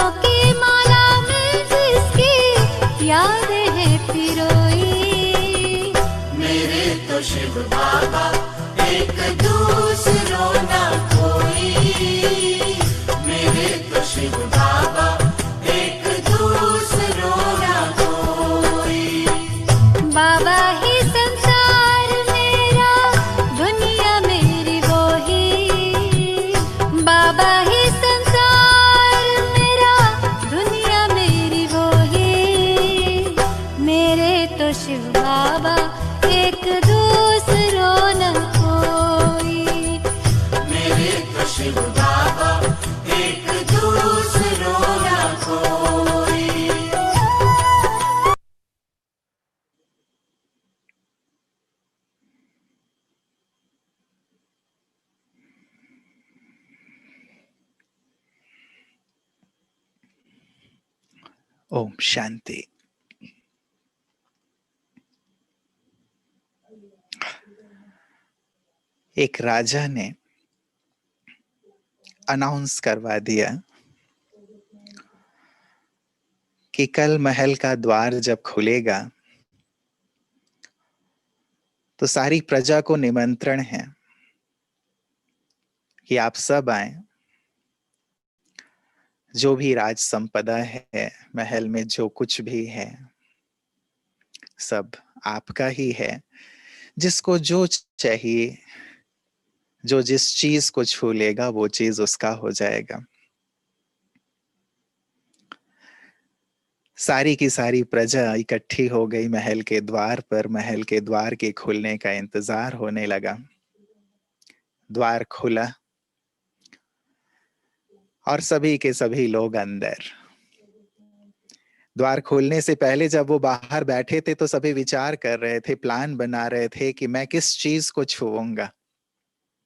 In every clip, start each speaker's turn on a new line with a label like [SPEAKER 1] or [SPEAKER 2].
[SPEAKER 1] फूलों की माला में जिसकी याद है पिरोई।
[SPEAKER 2] मेरे तो शिव बाबा एक दूसरो ना कोई। मेरे तो शिव बाबा एक दूसरो ना कोई।
[SPEAKER 1] बाबा ही संसार मेरा, दुनिया मेरी वो ही। बाबा ही संसार मेरा, दुनिया मेरी वो ही। मेरे तो शिव बाबा एक दूसरो न कोई।
[SPEAKER 2] मेरे तो शिव बाबा एक दूसरो ना कोई।
[SPEAKER 3] ओम शांति। एक राजा ने अनाउंस करवा दिया कि कल महल का द्वार जब खुलेगा तो सारी प्रजा को निमंत्रण है कि आप सब आए। जो भी राज संपदा है, महल में जो कुछ भी है, सब आपका ही है। जिसको जो चाहिए, जो जिस चीज को छू लेगा वो चीज उसका हो जाएगा। सारी की सारी प्रजा इकट्ठी हो गई महल के द्वार पर। महल के द्वार के खुलने का इंतजार होने लगा। द्वार खुला और सभी के सभी लोग अंदर। द्वार खोलने से पहले जब वो बाहर बैठे थे तो सभी विचार कर रहे थे, प्लान बना रहे थे कि मैं किस चीज को छूऊंगा।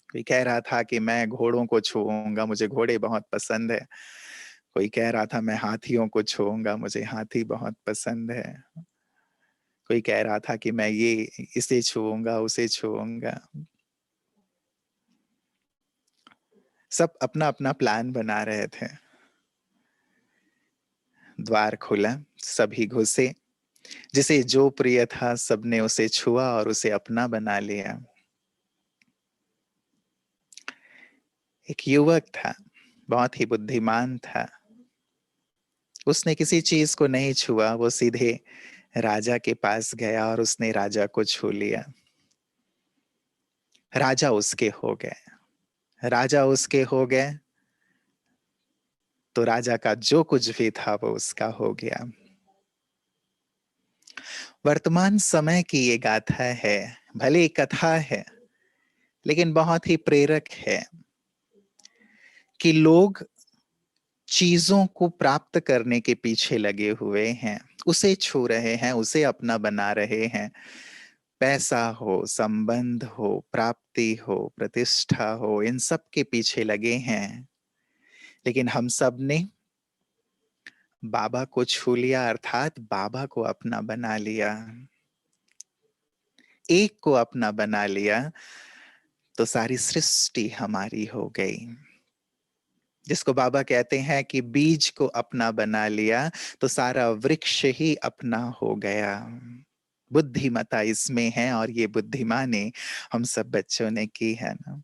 [SPEAKER 3] कोई कह रहा था कि मैं घोड़ों को छूऊंगा, मुझे घोड़े बहुत पसंद है। कोई कह रहा था मैं हाथियों को छूऊंगा, मुझे हाथी बहुत पसंद है। कोई कह रहा था कि मैं ये इसे छूऊंगा, उसे छूऊंगा। सब अपना अपना प्लान बना रहे थे। द्वार खुला, सभी घुसे। जिसे जो प्रिय था सबने उसे छुआ और उसे अपना बना लिया। एक युवक था, बहुत ही बुद्धिमान था। उसने किसी चीज को नहीं छुआ, वो सीधे राजा के पास गया और उसने राजा को छू लिया। राजा उसके हो गए। राजा उसके हो गए तो राजा का जो कुछ भी था वो उसका हो गया। वर्तमान समय की ये गाथा है, भले एक कथा है लेकिन बहुत ही प्रेरक है कि लोग चीजों को प्राप्त करने के पीछे लगे हुए हैं, उसे छू रहे हैं, उसे अपना बना रहे हैं। पैसा हो, संबंध हो, प्राप्ति हो, प्रतिष्ठा हो, इन सब के पीछे लगे हैं। लेकिन हम सब ने बाबा को छू लिया, अर्थात बाबा को अपना बना लिया। एक को अपना बना लिया तो सारी सृष्टि हमारी हो गई। जिसको बाबा कहते हैं कि बीज को अपना बना लिया तो सारा वृक्ष ही अपना हो गया। बुद्धिमता इसमें है और ये बुद्धिमानी हम सब बच्चों ने की है ना,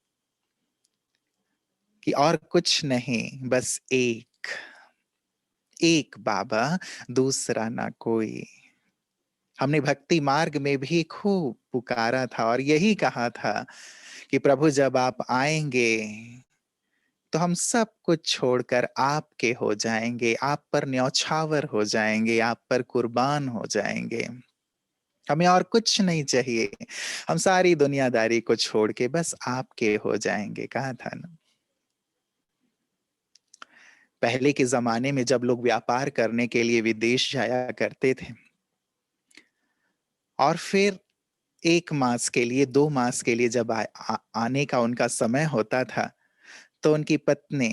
[SPEAKER 3] कि और कुछ नहीं, बस एक बाबा, दूसरा ना कोई। हमने भक्ति मार्ग में भी खूब पुकारा था और यही कहा था कि प्रभु जब आप आएंगे तो हम सब कुछ छोड़कर आपके हो जाएंगे, आप पर न्यौछावर हो जाएंगे, आप पर कुर्बान हो जाएंगे। हमें और कुछ नहीं चाहिए, हम सारी दुनियादारी को छोड़ के बस आपके हो जाएंगे, कहा था ना। पहले के जमाने में जब लोग व्यापार करने के लिए विदेश जाया करते थे और फिर 1 मास के लिए, 2 मास के लिए जब आने का उनका समय होता था तो उनकी पत्नी,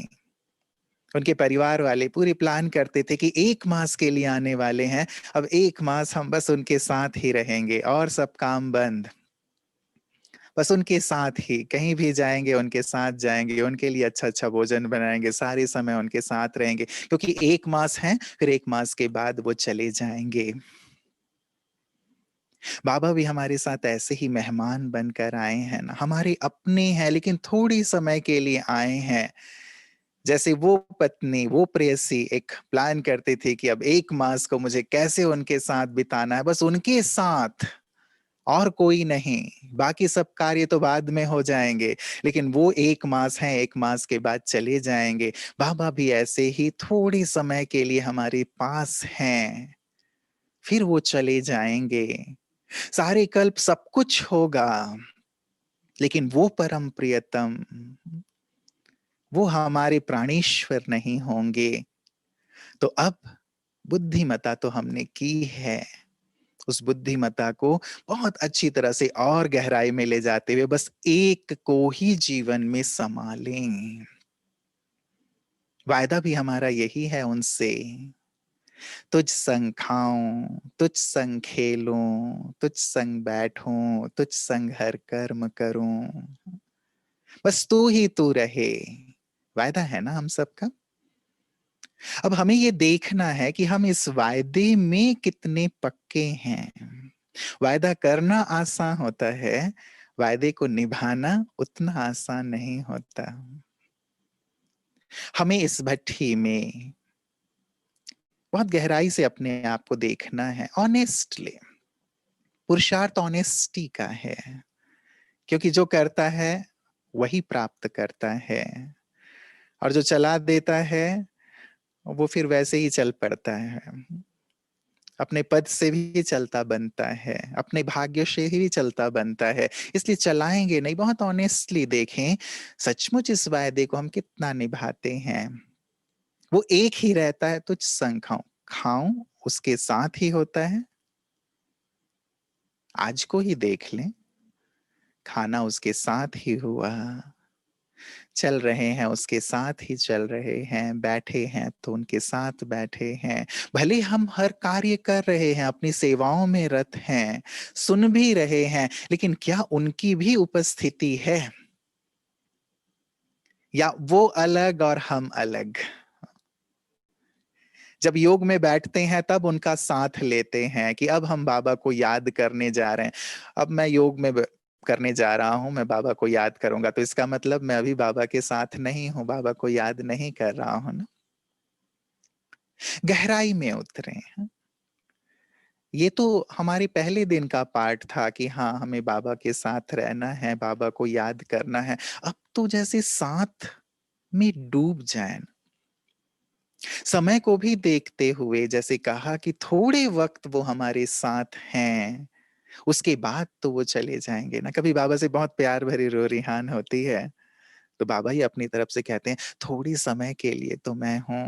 [SPEAKER 3] उनके परिवार वाले पूरी प्लान करते थे कि 1 मास के लिए आने वाले हैं, अब 1 मास हम बस उनके साथ ही रहेंगे और सब काम बंद। बस उनके साथ ही कहीं भी जाएंगे, उनके साथ जाएंगे, उनके लिए अच्छा अच्छा भोजन बनाएंगे, सारे समय उनके साथ रहेंगे, क्योंकि 1 मास है, फिर 1 मास के बाद वो चले जाएंगे। बाबा भी हमारे साथ ऐसे ही मेहमान बनकर आए हैं ना, हमारे अपने हैं लेकिन थोड़ी समय के लिए आए हैं। जैसे वो पत्नी, वो प्रेयसी एक प्लान करती थी कि अब 1 मास को मुझे कैसे उनके साथ बिताना है, बस उनके साथ, और कोई नहीं। बाकी सब कार्य तो बाद में हो जाएंगे, लेकिन वो 1 मास है, 1 मास के बाद चले जाएंगे। बाबा भी ऐसे ही थोड़ी समय के लिए हमारे पास हैं, फिर वो चले जाएंगे। सारे कल्प सब कुछ होगा, लेकिन वो परम प्रियतम, वो हमारे प्राणेश्वर नहीं होंगे। तो अब बुद्धिमता तो हमने की है, उस बुद्धिमता को बहुत अच्छी तरह से और गहराई में ले जाते हुए बस एक को ही जीवन में संभालें। वायदा भी हमारा यही है उनसे, तुझ संग खाऊं, तुझ संग खेलूं, तुझ संग बैठूं, तुझ संग हर कर्म करूं, बस तू ही तू रहे। वायदा है ना हम सबका। अब हमें ये देखना है कि हम इस वायदे में कितने पक्के हैं। वायदा करना आसान होता है, वायदे को निभाना उतना आसान नहीं होता। हमें इस भट्ठी में बहुत गहराई से अपने आप को देखना है, ऑनेस्टली। पुरुषार्थ ऑनेस्टी का है, क्योंकि जो करता है वही प्राप्त करता है, और जो चला देता है वो फिर वैसे ही चल पड़ता है। अपने पद से भी चलता बनता है, अपने भाग्य से ही चलता बनता है। इसलिए चलाएंगे नहीं, बहुत ऑनेस्टली देखें सचमुच इस वायदे को हम कितना निभाते हैं। वो एक ही रहता है, तुझ संग खाऊं, खाऊं उसके साथ ही होता है। आज को ही देख लें, खाना उसके साथ ही हुआ, चल रहे हैं उसके साथ ही चल रहे हैं, बैठे हैं तो उनके साथ बैठे हैं। भले हम हर कार्य कर रहे हैं, अपनी सेवाओं में रत हैं, सुन भी रहे हैं, लेकिन क्या उनकी भी उपस्थिति है, या वो अलग और हम अलग? जब योग में बैठते हैं तब उनका साथ लेते हैं कि अब हम बाबा को याद करने जा रहे हैं। अब मैं योग में करने जा रहा हूं, मैं बाबा को याद करूंगा, तो इसका मतलब मैं अभी बाबा के साथ नहीं हूं, बाबा को याद नहीं कर रहा हूं ना। गहराई में उतरे हैं। ये तो हमारे पहले दिन का पाठ था कि हाँ, हमें बाबा के साथ रहना है, बाबा को याद करना है। अब तो जैसे साथ में डूब जाए, समय को भी देखते हुए, जैसे कहा कि थोड़े वक्त वो हमारे साथ हैं, उसके बाद तो वो चले जाएंगे ना। कभी बाबा से बहुत प्यार भरी रोरिहान होती है, तो बाबा ही अपनी तरफ से कहते हैं थोड़ी समय के लिए तो मैं हूं,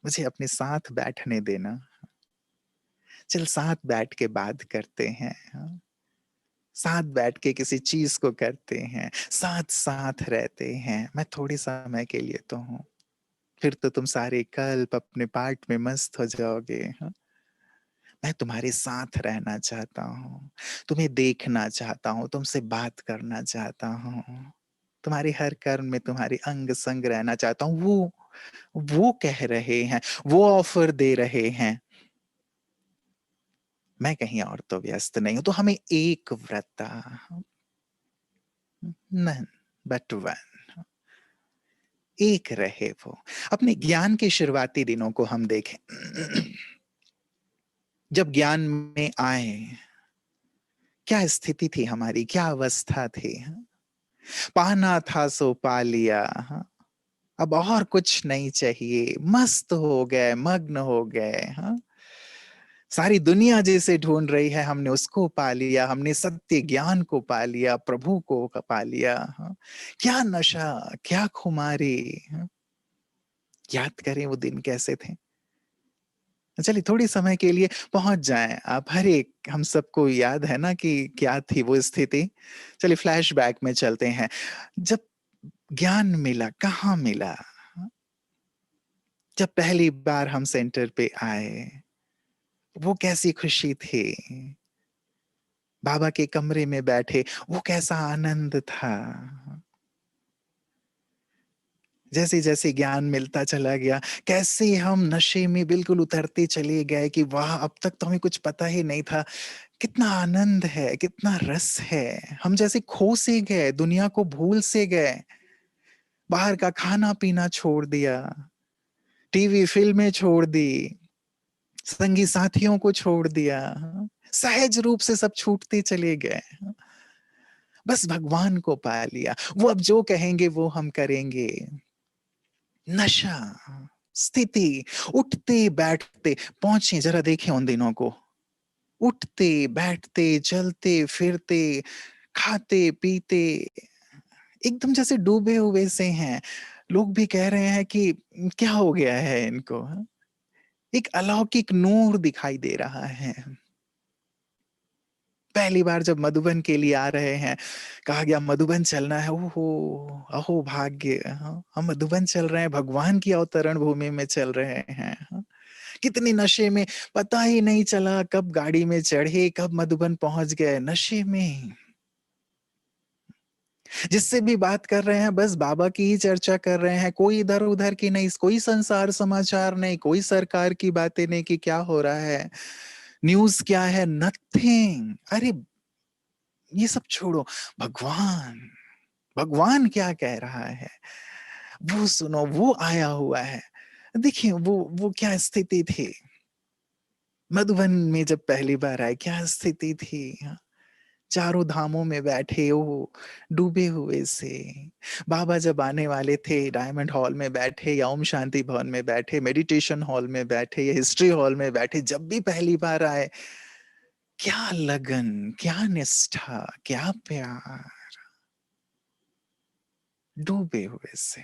[SPEAKER 3] मुझे अपने साथ बैठने देना, चल साथ बैठ के बात करते हैं, हाँ? साथ बैठ के किसी चीज को करते हैं, साथ साथ रहते हैं। मैं थोड़ी समय के लिए तो हूं, फिर तो तुम सारे कल्प अपने पाठ में मस्त हो जाओगे, हाँ? मैं तुम्हारे साथ रहना चाहता हूँ, तुम्हें देखना चाहता हूँ, तुमसे बात करना चाहता हूँ, तुम्हारे हर कर्म में तुम्हारे अंग संग रहना चाहता हूँ। वो कह रहे हैं, वो ऑफर दे रहे हैं, मैं कहीं और तो व्यस्त नहीं हूं। तो हमें एक व्रता, नन बट वन, एक रहे वो। अपने ज्ञान के शुरुआती दिनों को हम देखें, जब ज्ञान में आए, क्या स्थिति थी हमारी, क्या अवस्था थी? पाना था सो पा लिया, अब और कुछ नहीं चाहिए, मस्त हो गए, मग्न हो गए, हाँ। सारी दुनिया जिसे ढूंढ रही है हमने उसको पा लिया, हमने सत्य ज्ञान को पा लिया, प्रभु को पा लिया, हाँ। क्या नशा, क्या खुमारी, हाँ? याद करें वो दिन कैसे थे। चलिए थोड़ी समय के लिए पहुंच जाएं आप, हर एक हम सबको याद है ना कि क्या थी वो स्थिति। चलिए फ्लैशबैक में चलते हैं, जब ज्ञान मिला, कहाँ मिला? जब पहली बार हम सेंटर पे आए, वो कैसी खुशी थी। बाबा के कमरे में बैठे, वो कैसा आनंद था। जैसे जैसे ज्ञान मिलता चला गया, कैसे हम नशे में बिल्कुल उतरते चले गए कि वाह, अब तक तो हमें कुछ पता ही नहीं था। कितना आनंद है, कितना रस है। हम जैसे खो से गए, दुनिया को भूल से गए, बाहर का खाना पीना छोड़ दिया, टीवी फिल्में छोड़ दी, संगी साथियों को छोड़ दिया, सहज रूप से सब छूटते चले गए। बस भगवान को पा लिया। वो अब जो कहेंगे वो हम करेंगे। नशा, स्थिति, उठते बैठते, पहुंचे जरा देखें उन दिनों को, उठते बैठते चलते फिरते खाते पीते, एकदम जैसे डूबे हुए से हैं। लोग भी कह रहे हैं कि क्या हो गया है इनको। एक अलौकिक नूर दिखाई दे रहा है। पहली बार जब मधुबन के लिए आ रहे हैं, कहा गया मधुबन चलना है। ओहो, अहो भाग्य, हाँ, हम मधुबन चल रहे हैं, भगवान की अवतरण भूमि में चल रहे हैं। हाँ, कितने नशे में, पता ही नहीं चला कब गाड़ी में चढ़े, कब मधुबन पहुंच गए, नशे में। जिससे भी बात कर रहे हैं बस बाबा की ही चर्चा कर रहे हैं, कोई इधर उधर की नहीं, कोई संसार समाचार नहीं, कोई सरकार की बातें नहीं कि क्या हो रहा है, न्यूज क्या है, नथिंग। अरे ये सब छोड़ो, भगवान, भगवान क्या कह रहा है वो सुनो, वो आया हुआ है। देखिए वो क्या स्थिति थी मधुबन में जब पहली बार आए, क्या स्थिति थी। हाँ, चारों धामों में बैठे हो, डूबे हुए से। बाबा जब आने वाले थे, डायमंड हॉल में बैठे या ओम शांति भवन में बैठे, मेडिटेशन हॉल में बैठे या हिस्ट्री हॉल में बैठे, जब भी पहली बार आए, क्या लगन, क्या निष्ठा, क्या प्यार, डूबे हुए से।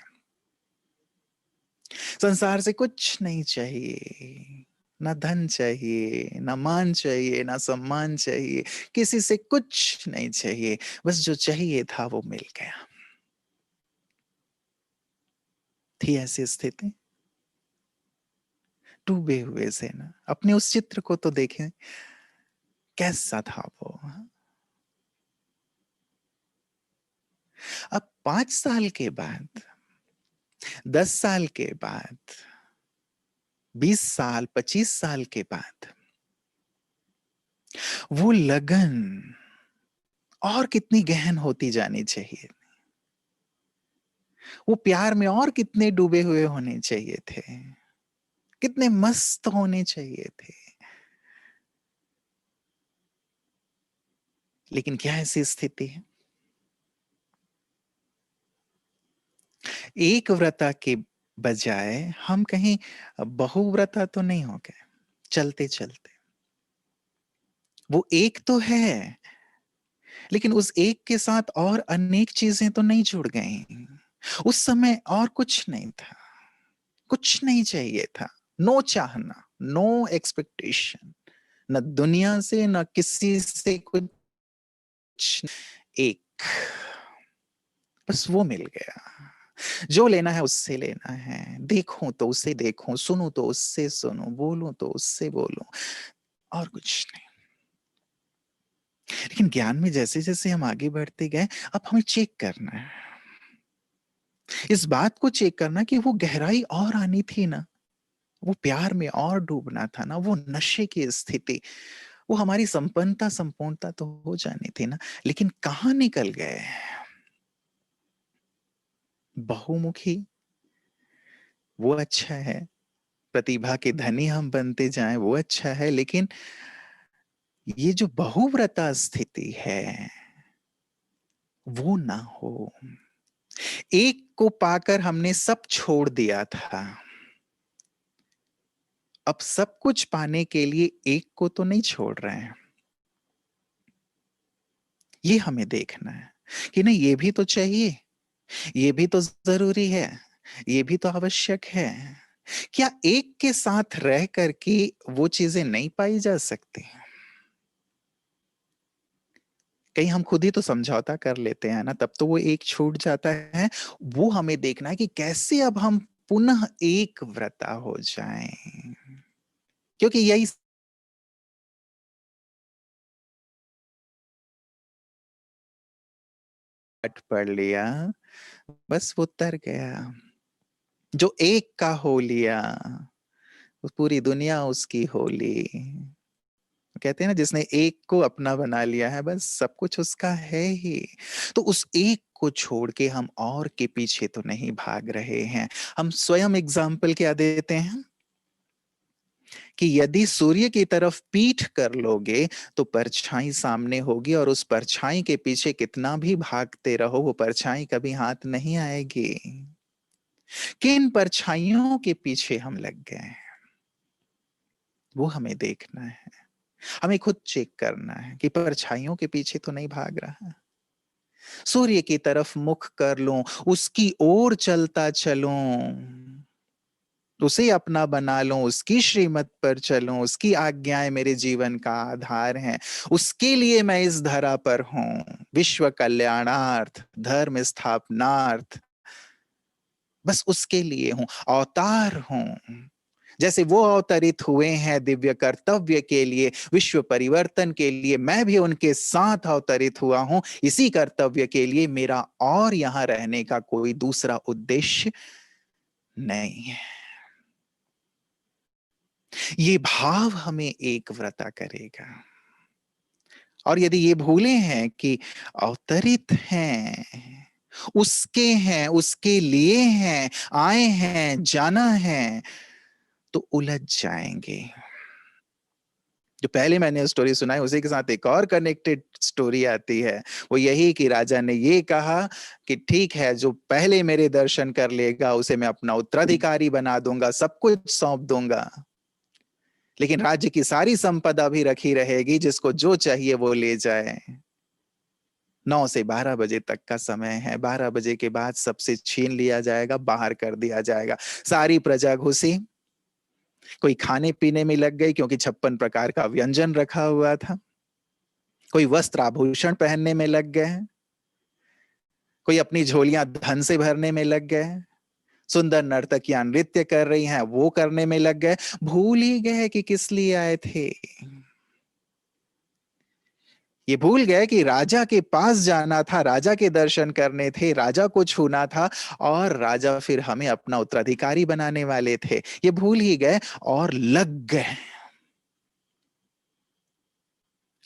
[SPEAKER 3] संसार से कुछ नहीं चाहिए, ना धन चाहिए, ना मान चाहिए, ना सम्मान चाहिए, किसी से कुछ नहीं चाहिए। बस जो चाहिए था वो मिल गया। थी ऐसी स्थिति, डूबे हुए से ना। अपने उस चित्र को तो देखें, कैसा था वो। अब 5 साल के बाद, 10 साल के बाद, 20 साल, 25 साल के बाद, वो लगन और कितनी गहन होती जानी चाहिए, वो प्यार में और कितने डूबे हुए होने चाहिए थे, कितने मस्त होने चाहिए थे। लेकिन क्या ऐसी स्थिति है, एक व्रता के बजाय हम कहीं बहुव्रता तो नहीं हो गए चलते चलते। वो एक तो है, लेकिन उस एक के साथ और अनेक चीजें तो नहीं जुड़ गई। उस समय और कुछ नहीं था, कुछ नहीं चाहिए था, नो चाहना, नो एक्सपेक्टेशन, न दुनिया से न किसी से कुछ, एक, बस वो मिल गया। जो लेना है उससे लेना है, देखूं तो उससे देखूं, सुनूं तो उससे सुनूं, बोलूं तो उससे बोलूं, और कुछ नहीं। लेकिन ज्ञान में जैसे जैसे हम आगे बढ़ते गए, अब हमें चेक करना है, इस बात को चेक करना कि वो गहराई और आनी थी ना, वो प्यार में और डूबना था ना, वो नशे की स्थिति, वो हमारी संपन्नता संपूर्णता तो हो जानी थी ना। लेकिन कहां निकल गए। बहुमुखी वो अच्छा है, प्रतिभा के धनी हम बनते जाएं वो अच्छा है, लेकिन ये जो बहुव्रता स्थिति है वो ना हो। एक को पाकर हमने सब छोड़ दिया था, अब सब कुछ पाने के लिए एक को तो नहीं छोड़ रहे हैं। ये हमें देखना है कि नहीं, ये भी तो चाहिए, ये भी तो जरूरी है, ये भी तो आवश्यक है। क्या एक के साथ रह करके वो चीजें नहीं पाई जा सकती। कहीं हम खुद ही तो समझौता कर लेते हैं ना, तब तो वो एक छूट जाता है। वो हमें देखना है कि कैसे अब हम पुनः एक व्रता हो जाएं, क्योंकि यही पाठ पढ़ लिया, बस वो तर गया। जो एक का हो लिया, वो पूरी दुनिया उसकी हो ली। कहते हैं ना, जिसने एक को अपना बना लिया है, बस सब कुछ उसका है ही। तो उस एक को छोड़ के हम और के पीछे तो नहीं भाग रहे हैं। हम स्वयं एग्जाम्पल क्या देते हैं कि यदि सूर्य की तरफ पीठ कर लोगे तो परछाई सामने होगी, और उस परछाई के पीछे कितना भी भागते रहो, वो परछाई कभी हाथ नहीं आएगी। किन परछाइयों के पीछे हम लग गए हैं, वो हमें देखना है। हमें खुद चेक करना है कि परछाइयों के पीछे तो नहीं भाग रहा। सूर्य की तरफ मुख कर लूं, उसकी ओर चलता चलूं, उसे अपना बना लूं, उसकी श्रीमत पर चलूं, उसकी आज्ञाएं मेरे जीवन का आधार हैं। उसके लिए मैं इस धरा पर हूं, विश्व कल्याणार्थ, धर्म स्थापनार्थ, बस उसके लिए हूं, अवतार हूं। जैसे वो अवतरित हुए हैं दिव्य कर्तव्य के लिए, विश्व परिवर्तन के लिए, मैं भी उनके साथ अवतरित हुआ हूं, इसी कर्तव्य के लिए। मेरा और यहां रहने का कोई दूसरा उद्देश्य नहीं है। ये भाव हमें एक व्रता करेगा। और यदि ये भूले हैं कि अवतरित हैं, उसके हैं, उसके लिए हैं, आए हैं, जाना है, तो उलझ जाएंगे। जो पहले मैंने स्टोरी सुनाई, उसी के साथ एक और कनेक्टेड स्टोरी आती है। वो यही कि राजा ने ये कहा कि ठीक है, जो पहले मेरे दर्शन कर लेगा उसे मैं अपना उत्तराधिकारी बना दूंगा, सब कुछ सौंप दूंगा, लेकिन राज्य की सारी संपदा भी रखी रहेगी, जिसको जो चाहिए वो ले जाए। 9 से 12 बजे तक का समय है, 12 बजे के बाद सबसे छीन लिया जाएगा, बाहर कर दिया जाएगा। सारी प्रजा घुसी, कोई खाने पीने में लग गई क्योंकि 56 प्रकार का व्यंजन रखा हुआ था, कोई वस्त्र आभूषण पहनने में लग गए, कोई अपनी झोलियां धन से भरने में लग गए, सुंदर नर्तकियां नृत्य कर रही हैं, वो करने में लग गए, भूल ही गए कि किस लिए आए थे। ये भूल गए कि राजा के पास जाना था, राजा के दर्शन करने थे, राजा को छूना था, और राजा फिर हमें अपना उत्तराधिकारी बनाने वाले थे। ये भूल ही गए और लग गए।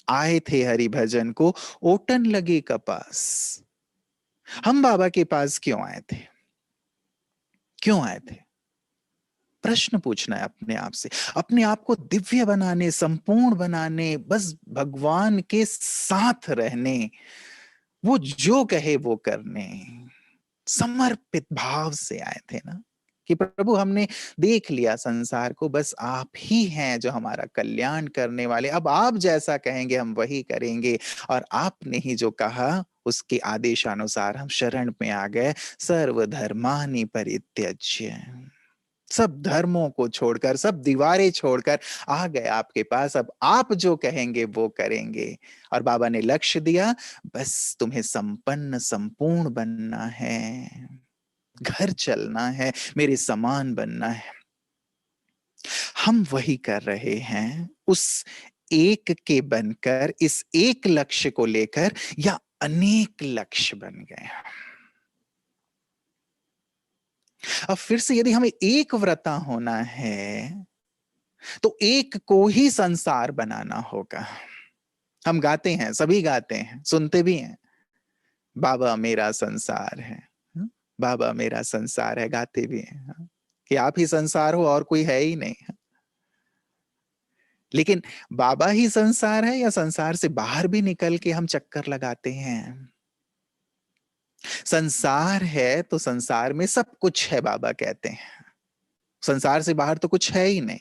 [SPEAKER 3] आए थे हरि भजन को, ओटन लगे कपास। हम बाबा के पास क्यों आए थे? क्यों आए थे? प्रश्न पूछना है अपने आप से, अपने आप को दिव्य बनाने, संपूर्ण बनाने, बस भगवान के साथ रहने, वो जो कहे वो करने, समर्पित भाव से आए थे ना, कि प्रभु हमने देख लिया संसार को, बस आप ही हैं जो हमारा कल्याण करने वाले, अब आप जैसा कहेंगे हम वही करेंगे। और आपने ही जो कहा उसके आदेशानुसार हम शरण में आ गए। सर्वधर्मानि परित्यज्य, सब धर्मों को छोड़कर, सब दीवारें छोड़कर आ गए आपके पास। अब आप जो कहेंगे वो करेंगे। और बाबा ने लक्ष्य दिया, बस तुम्हें संपन्न संपूर्ण बनना है, घर चलना है, मेरे समान बनना है। हम वही कर रहे हैं, उस एक के बनकर, इस एक लक्ष्य को लेकर, या अनेक लक्ष्य बन गए। अब फिर से यदि हमें एक व्रता होना है तो एक को ही संसार बनाना होगा। हम गाते हैं, सभी गाते हैं, सुनते भी हैं, बाबा मेरा संसार है, बाबा मेरा संसार है, गाते भी हैं कि आप ही संसार हो और कोई है ही नहीं। लेकिन बाबा ही संसार है, या संसार से बाहर भी निकल के हम चक्कर लगाते हैं? संसार है तो संसार में सब कुछ है, बाबा कहते हैं। संसार से बाहर तो कुछ है ही नहीं।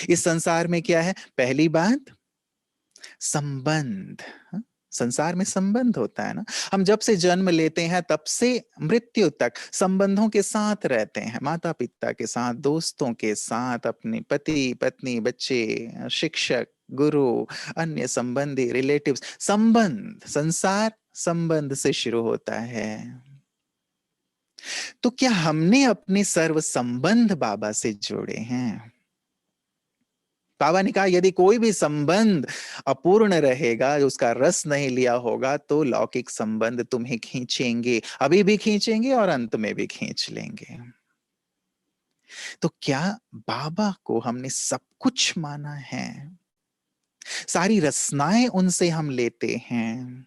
[SPEAKER 3] इस संसार में क्या है? पहली बात, संबंध। संसार में संबंध होता है ना। हम जब से जन्म लेते हैं तब से मृत्यु तक संबंधों के साथ रहते हैं, माता पिता के साथ, दोस्तों के साथ, अपने पति पत्नी, बच्चे, शिक्षक, गुरु, अन्य संबंधी, रिलेटिव्स। संबंध, संसार संबंध से शुरू होता है। तो क्या हमने अपने सर्व संबंध बाबा से जोड़े हैं? बाबा ने कहा यदि कोई भी संबंध अपूर्ण रहेगा, उसका रस नहीं लिया होगा, तो लौकिक संबंध तुम्हें खींचेंगे, अभी भी खींचेंगे और अंत में भी खींच लेंगे। तो क्या बाबा को हमने सब कुछ माना है? सारी रचनाएं उनसे हम लेते हैं,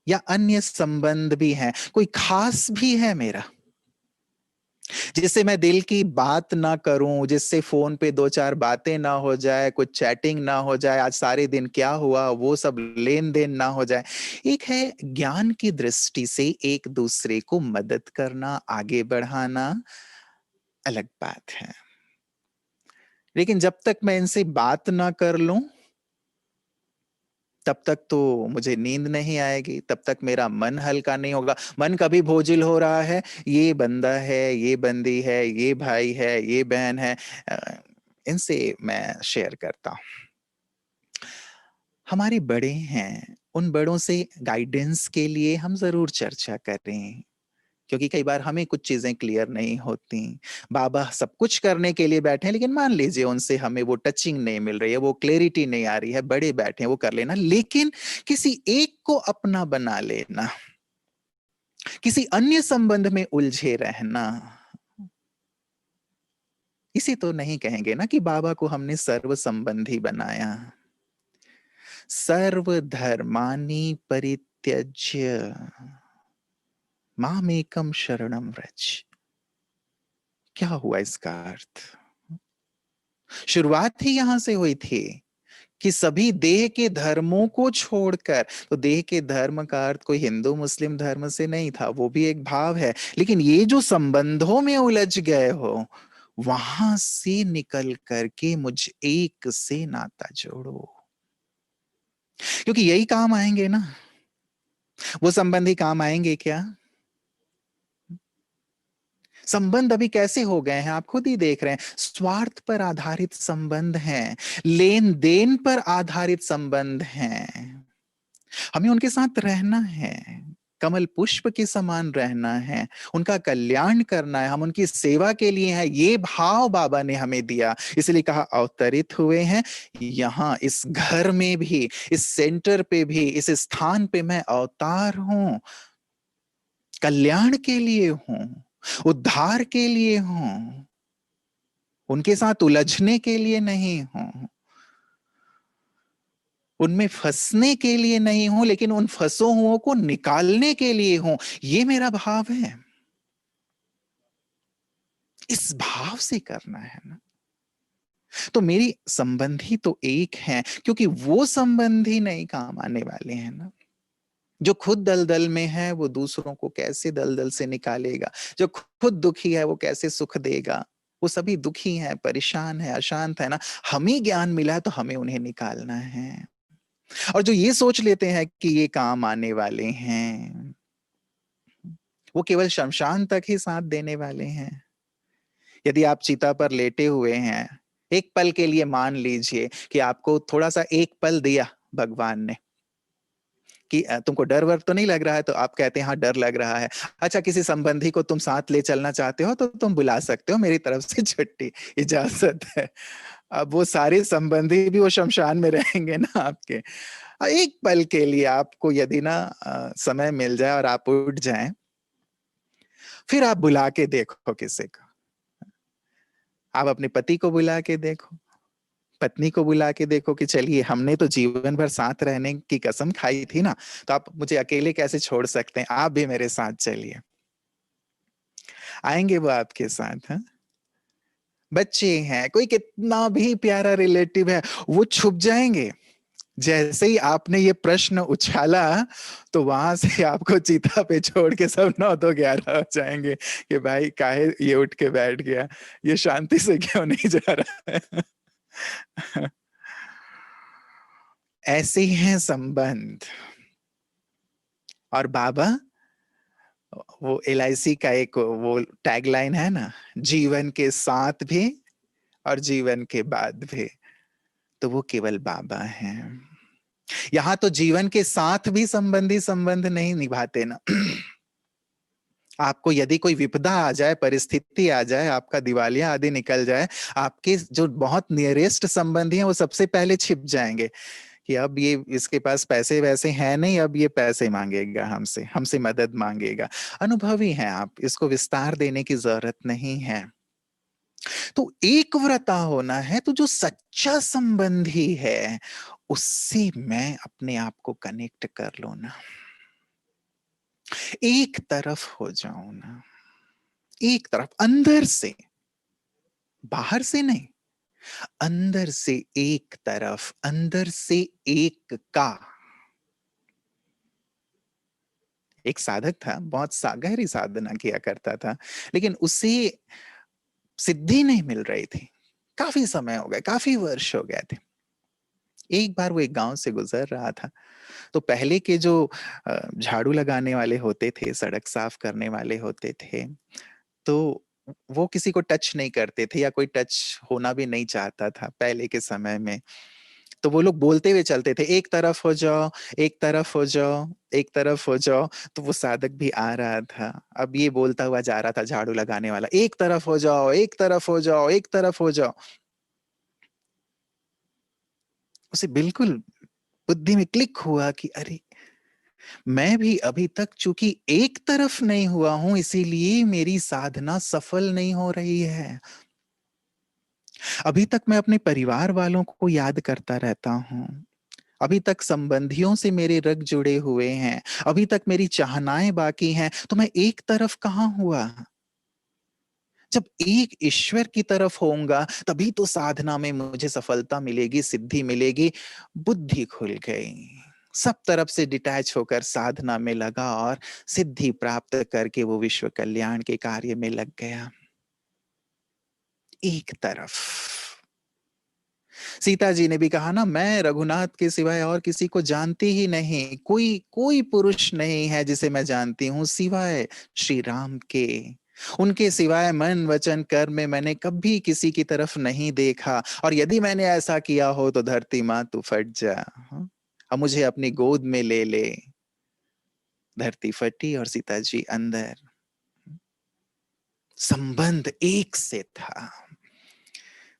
[SPEAKER 3] या अन्य संबंध भी हैं? कोई खास भी है मेरा जिससे मैं दिल की बात ना करूं, जिससे फोन पे दो चार बातें ना हो जाए, कुछ चैटिंग ना हो जाए, आज सारे दिन क्या हुआ वो सब लेन देन ना हो जाए। एक है ज्ञान की दृष्टि से एक दूसरे को मदद करना, आगे बढ़ाना, अलग बात है। लेकिन जब तक मैं इनसे बात ना कर लूं, तब तक तो मुझे नींद नहीं आएगी, तब तक मेरा मन हल्का नहीं होगा। मन कभी बोझिल हो रहा है, ये बंदा है, ये बंदी है, ये भाई है, ये बहन है, इनसे मैं शेयर करता हूं। हमारे बड़े हैं, उन बड़ों से गाइडेंस के लिए हम जरूर चर्चा करें, क्योंकि कई बार हमें कुछ चीजें क्लियर नहीं होती। बाबा सब कुछ करने के लिए बैठे हैं, लेकिन मान लीजिए उनसे हमें वो टचिंग नहीं मिल रही है, वो क्लैरिटी नहीं आ रही है, बड़े बैठे हैं, वो कर लेना। लेकिन किसी एक को अपना बना लेना, किसी अन्य संबंध में उलझे रहना, इसे तो नहीं कहेंगे ना कि बाबा को हमने सर्व संबंधी बनाया। सर्वधर्मानि परित्यज्य मामेकम शरणम व्रज। क्या हुआ इसका अर्थ? शुरुआत ही यहां से हुई थी कि सभी देह के धर्मों को छोड़कर, तो देह के धर्म का अर्थ कोई हिंदू मुस्लिम धर्म से नहीं था, वो भी एक भाव है, लेकिन ये जो संबंधों में उलझ गए हो, वहां से निकल करके मुझ एक से नाता जोड़ो, क्योंकि यही काम आएंगे ना। वो संबंधी काम आएंगे क्या? संबंध अभी कैसे हो गए हैं, आप खुद ही देख रहे हैं। स्वार्थ पर आधारित संबंध हैं, लेन देन पर आधारित संबंध हैं। हमें उनके साथ रहना है, कमल पुष्प के समान रहना है, उनका कल्याण करना है, हम उनकी सेवा के लिए हैं। ये भाव बाबा ने हमें दिया, इसलिए कहा अवतरित हुए हैं यहां, इस घर में भी, इस सेंटर पे भी, इस स्थान पे मैं अवतार हूं, कल्याण के लिए हूं, उद्धार के लिए हूं, उनके साथ उलझने के लिए नहीं हूं, उनमें फंसने के लिए नहीं हूं, लेकिन उन फंसो हुओं को निकालने के लिए हूं। ये मेरा भाव है, इस भाव से करना है ना। तो मेरी संबंधी तो एक है, क्योंकि वो संबंधी नहीं काम आने वाले हैं ना। जो खुद दलदल में है वो दूसरों को कैसे दलदल से निकालेगा, जो खुद दुखी है वो कैसे सुख देगा। वो सभी दुखी हैं, परेशान है, अशांत है ना। हमें ज्ञान मिला है तो हमें उन्हें निकालना है। और जो ये सोच लेते हैं कि ये काम आने वाले हैं, वो केवल शमशान तक ही साथ देने वाले हैं। यदि आप चिता पर लेटे हुए हैं, एक पल के लिए मान लीजिए कि आपको थोड़ा सा एक पल दिया भगवान ने कि तुमको डर वर तो नहीं लग रहा है, तो आप कहते हैं हाँ डर लग रहा है। अच्छा, किसी संबंधी को तुम साथ ले चलना चाहते हो तो तुम बुला सकते हो, मेरी तरफ से छुट्टी, इजाजत है। अब वो सारे संबंधी भी वो शमशान में रहेंगे ना आपके। एक पल के लिए आपको यदि ना समय मिल जाए और आप उठ जाएं, फिर आप बुला के देखो किसी को। आप अपने पति को बुला के देखो, पत्नी को बुला के देखो कि चलिए हमने तो जीवन भर साथ रहने की कसम खाई थी ना, तो आप मुझे अकेले कैसे छोड़ सकते हैं, आप भी मेरे साथ चलिए। आएंगे वो आपके साथ। हाँ, बच्चे हैं, कोई कितना भी प्यारा रिलेटिव है, वो छुप जाएंगे। जैसे ही आपने ये प्रश्न उछाला, तो वहां से आपको चिता पे छोड़ के सब 9 तो 11 हो जाएंगे कि भाई काहे ये उठ के बैठ गया, ये शांति से क्यों नहीं जा रहा है। ऐसे ही हैं संबंध। और बाबा, वो LIC का एक वो टैगलाइन है ना, जीवन के साथ भी और जीवन के बाद भी, तो वो केवल बाबा हैं। यहां तो जीवन के साथ भी संबंधी संबंध नहीं निभाते ना। आपको यदि कोई विपदा आ जाए, परिस्थिति आ जाए, आपका दिवालिया आदि निकल जाए, आपके जो बहुत नियरेस्ट संबंधी हैं वो सबसे पहले छिप जाएंगे कि अब ये इसके पास पैसे वैसे हैं नहीं, अब ये पैसे मांगेगा हमसे, हमसे मदद मांगेगा। अनुभवी हैं आप, इसको विस्तार देने की जरूरत नहीं है। तो एक व्रता होना है तो जो सच्चा संबंधी है उससे मैं अपने आप को कनेक्ट कर लो ना, एक तरफ हो जाऊं ना, एक तरफ, अंदर से, बाहर से नहीं, अंदर से एक तरफ, अंदर से एक का। एक साधक था, बहुत गहरी साधना किया करता था, लेकिन उसे सिद्धि नहीं मिल रही थी। काफी समय हो गए, काफी वर्ष हो गए थे। एक बार वो एक गांव से गुजर रहा था, तो पहले के जो झाड़ू लगाने वाले होते थे, सड़क साफ करने वाले होते थे, तो वो किसी को टच नहीं करते थे, या कोई टच होना भी नहीं चाहता था पहले के समय में। तो वो लोग बोलते हुए चलते थे, एक तरफ हो जाओ, एक तरफ हो जाओ, एक तरफ हो जाओ। तो वो साधक भी आ रहा था, अब ये बोलता हुआ जा रहा था, झाड़ू लगाने वाला, एक तरफ हो जाओ, एक तरफ हो जाओ, एक तरफ हो जाओ। उसे बिल्कुल बुद्धि में क्लिक हुआ कि अरे, मैं भी अभी तक चूंकि एक तरफ नहीं हुआ हूं, इसीलिए मेरी साधना सफल नहीं हो रही है। अभी तक मैं अपने परिवार वालों को याद करता रहता हूं, अभी तक संबंधियों से मेरे रग जुड़े हुए हैं, अभी तक मेरी चाहनाएं बाकी हैं, तो मैं एक तरफ कहां हुआ। जब एक ईश्वर की तरफ होऊंगा तभी तो साधना में मुझे सफलता मिलेगी, सिद्धि मिलेगी। बुद्धि खुल गई, सब तरफ से डिटैच होकर साधना में लगा और सिद्धि प्राप्त करके वो विश्व कल्याण के कार्य में लग गया। एक तरफ। सीता जी ने भी कहा ना, मैं रघुनाथ के सिवाय और किसी को जानती ही नहीं, कोई कोई पुरुष नहीं है जिसे मैं जानती हूं सिवाय श्री राम के। उनके सिवाय मन वचन कर्म में मैंने कभी किसी की तरफ नहीं देखा, और यदि मैंने ऐसा किया हो तो धरती माँ तू फट जा, हाँ? अब मुझे अपनी गोद में ले ले। धरती फटी और सीता जी अंदर। संबंध एक से था,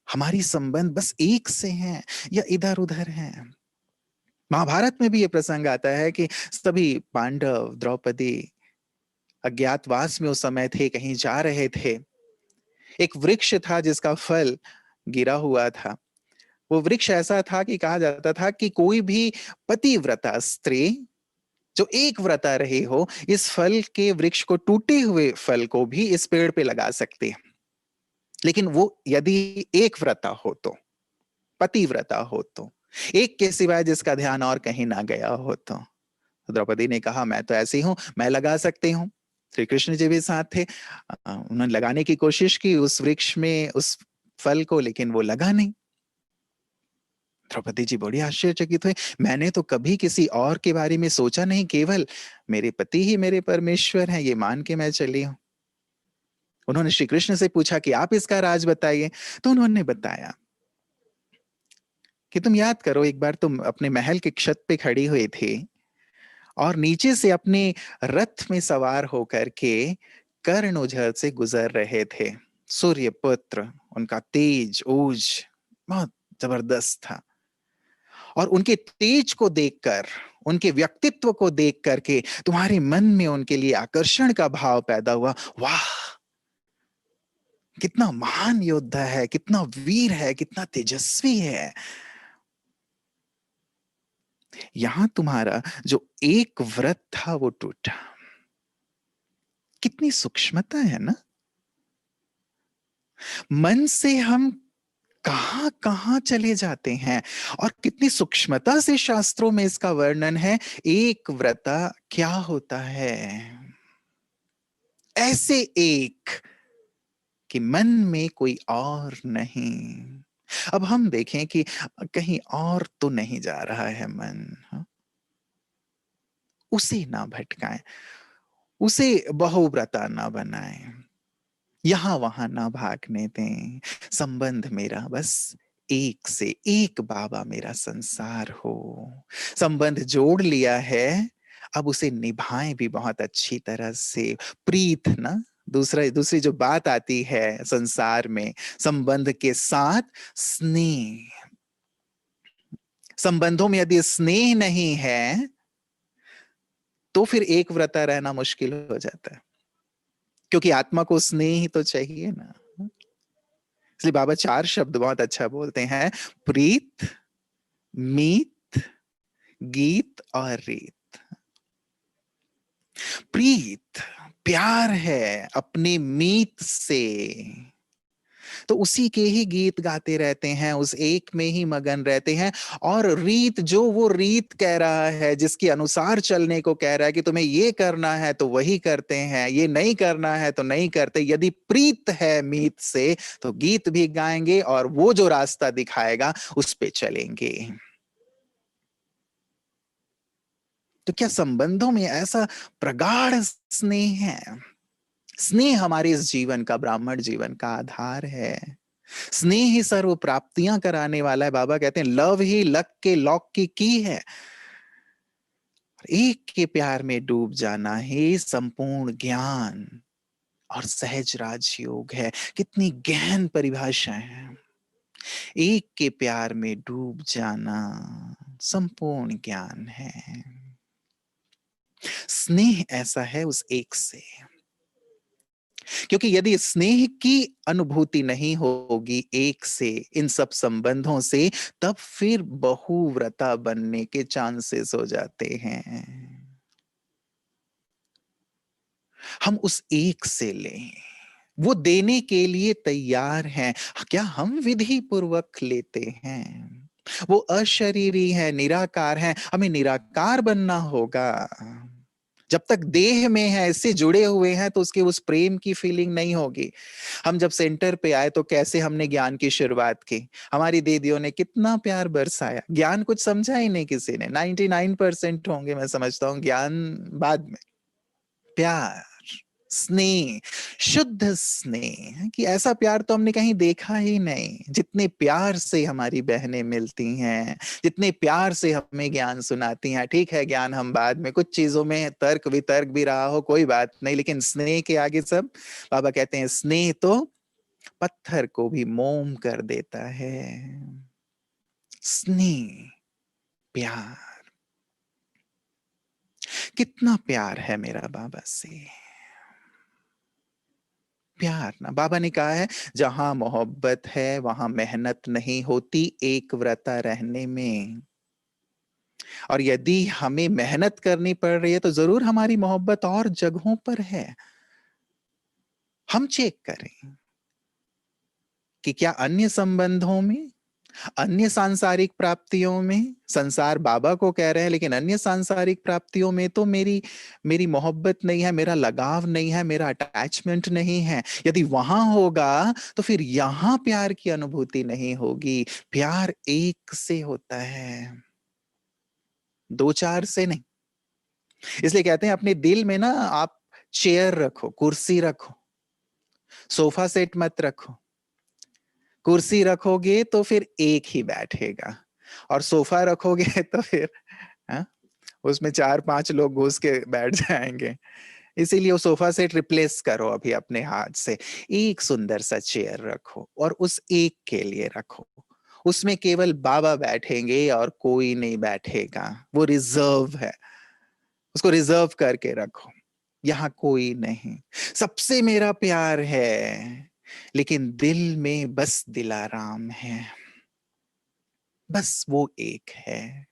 [SPEAKER 3] हमारी संबंध बस एक से हैं या इधर उधर हैं। महाभारत में भी ये प्रसंग आता है कि सभी पांडव, द्रौपदी अज्ञातवास में उस समय थे, कहीं जा रहे थे। एक वृक्ष था जिसका फल गिरा हुआ था। वो वृक्ष ऐसा था कि कहा जाता था कि कोई भी पतिव्रता स्त्री जो एक व्रता रही हो, इस फल के वृक्ष को, टूटे हुए फल को भी इस पेड़ पे लगा सकती है, लेकिन वो यदि एक व्रता हो तो, पतिव्रता हो तो, एक के सिवाय जिसका ध्यान और कहीं ना गया हो तो। द्रौपदी ने कहा, मैं तो ऐसी हूं, मैं लगा सकती हूँ। श्री कृष्ण जी भी साथ थे, उन्होंने लगाने की कोशिश की उस वृक्ष में उस फल को, लेकिन वो लगा नहीं। द्रौपदी जी बड़ी आश्चर्यचकित हुई, मैंने तो कभी किसी और के बारे में सोचा नहीं, केवल मेरे पति ही मेरे परमेश्वर हैं, ये मान के मैं चली हूं। उन्होंने श्री कृष्ण से पूछा कि आप इसका राज बताइए। तो उन्होंने बताया कि तुम याद करो, एक बार तुम अपने महल के छत पे खड़ी हुई थी और नीचे से अपने रथ में सवार होकर के कर्ण उजर से गुजर रहे थे। सूर्य पुत्र, उनका तेज ओज बहुत जबरदस्त था, और उनके तेज को देखकर, उनके व्यक्तित्व को देख करके तुम्हारे मन में उनके लिए आकर्षण का भाव पैदा हुआ। वाह, कितना महान योद्धा है, कितना वीर है, कितना तेजस्वी है। यहां तुम्हारा जो एक व्रत था वो टूटा। कितनी सूक्ष्मता है ना, मन से हम कहां कहां चले जाते हैं, और कितनी सूक्ष्मता से शास्त्रों में इसका वर्णन है। एक व्रता क्या होता है, ऐसे एक कि मन में कोई और नहीं। अब हम देखें कि कहीं और तो नहीं जा रहा है मन, हाँ? उसे ना भटकाएं, उसे बहुव्रता ना बनाएं, यहां वहां ना भागने दें। संबंध मेरा बस एक से एक, बाबा मेरा संसार हो। संबंध जोड़ लिया है, अब उसे निभाएं भी बहुत अच्छी तरह से। प्रीत ना, दूसरी जो बात आती है संसार में संबंध के साथ, स्नेह। संबंधों में यदि स्नेह नहीं है तो फिर एक व्रता रहना मुश्किल हो जाता है, क्योंकि आत्मा को स्नेह ही तो चाहिए ना। इसलिए बाबा 4 शब्द बहुत अच्छा बोलते हैं, प्रीत, मीत, गीत और रीत। प्रीत प्यार है अपने मीत से, तो उसी के ही गीत गाते रहते हैं, उस एक में ही मगन रहते हैं। और रीत, जो वो रीत कह रहा है, जिसके अनुसार चलने को कह रहा है कि तुम्हें ये करना है तो वही करते हैं, ये नहीं करना है तो नहीं करते। यदि प्रीत है मीत से तो गीत भी गाएंगे और वो जो रास्ता दिखाएगा उस पे चलेंगे। तो क्या संबंधों में ऐसा प्रगाढ़ स्नेह है? स्नेह हमारे इस जीवन का, ब्राह्मण जीवन का आधार है। स्नेह ही सर्व प्राप्तियां कराने वाला है। बाबा कहते हैं लव ही लक के लॉक की है। एक के प्यार में डूब जाना ही संपूर्ण ज्ञान और सहज राजयोग है। कितनी गहन परिभाषा है। एक के प्यार में डूब जाना संपूर्ण ज्ञान है। स्नेह ऐसा है उस एक से, क्योंकि यदि स्नेह की अनुभूति नहीं होगी एक से, इन सब संबंधों से, तब फिर बहुव्रता बनने के चांसेस हो जाते हैं। हम उस एक से लें, वो देने के लिए तैयार हैं। क्या हम विधि पूर्वक लेते हैं? वो अशरीरी है, निराकार है, हमें निराकार बनना होगा। जब तक देह में है, इससे जुड़े हुए हैं, तो उसके उस प्रेम की फीलिंग नहीं होगी। हम जब सेंटर पे आए तो कैसे हमने ज्ञान की शुरुआत की, हमारी दीदियों ने कितना प्यार बरसाया। ज्ञान कुछ समझा ही नहीं किसी ने, 99% होंगे मैं समझता हूँ, ज्ञान बाद में। प्यार, स्नेह, शुद्ध स्नेह, कि ऐसा प्यार तो हमने कहीं देखा ही नहीं। जितने प्यार से हमारी बहनें मिलती हैं, जितने प्यार से हमें ज्ञान सुनाती हैं। ठीक है, ज्ञान हम बाद में, कुछ चीजों में तर्क वितर्क भी रहा हो, कोई बात नहीं, लेकिन स्नेह के आगे सब। बाबा कहते हैं स्नेह तो पत्थर को भी मोम कर देता है। स्नेह, प्यार, कितना प्यार है मेरा बाबा से। प्यार ना, बाबा ने कहा है जहां मोहब्बत है वहां मेहनत नहीं होती एक व्रता रहने में। और यदि हमें मेहनत करनी पड़ रही है तो जरूर हमारी मोहब्बत और जगहों पर है। हम चेक करें कि क्या अन्य संबंधों में, अन्य सांसारिक प्राप्तियों में, संसार बाबा को कह रहे हैं, लेकिन अन्य सांसारिक प्राप्तियों में तो मेरी मेरी मोहब्बत नहीं है, मेरा लगाव नहीं है, मेरा अटैचमेंट नहीं है। यदि वहां होगा तो फिर यहां प्यार की अनुभूति नहीं होगी। प्यार एक से होता है, दो चार से नहीं। इसलिए कहते हैं अपने दिल में ना आप चेयर रखो, कुर्सी रखो, सोफा सेट मत रखो। कुर्सी रखोगे तो फिर एक ही बैठेगा, और सोफा रखोगे तो फिर हा? उसमें 4-5 लोग घुस के बैठ जाएंगे। इसीलिए वो सोफा सेट रिप्लेस करो अभी अपने हाथ से। एक सुंदर सा चेयर रखो और उस एक के लिए रखो। उसमें केवल बाबा बैठेंगे और कोई नहीं बैठेगा। वो रिजर्व है, उसको रिजर्व करके रखो। यहाँ कोई नहीं, सबसे मेरा प्यार है, लेकिन दिल में बस दिलाराम है, बस वो एक है।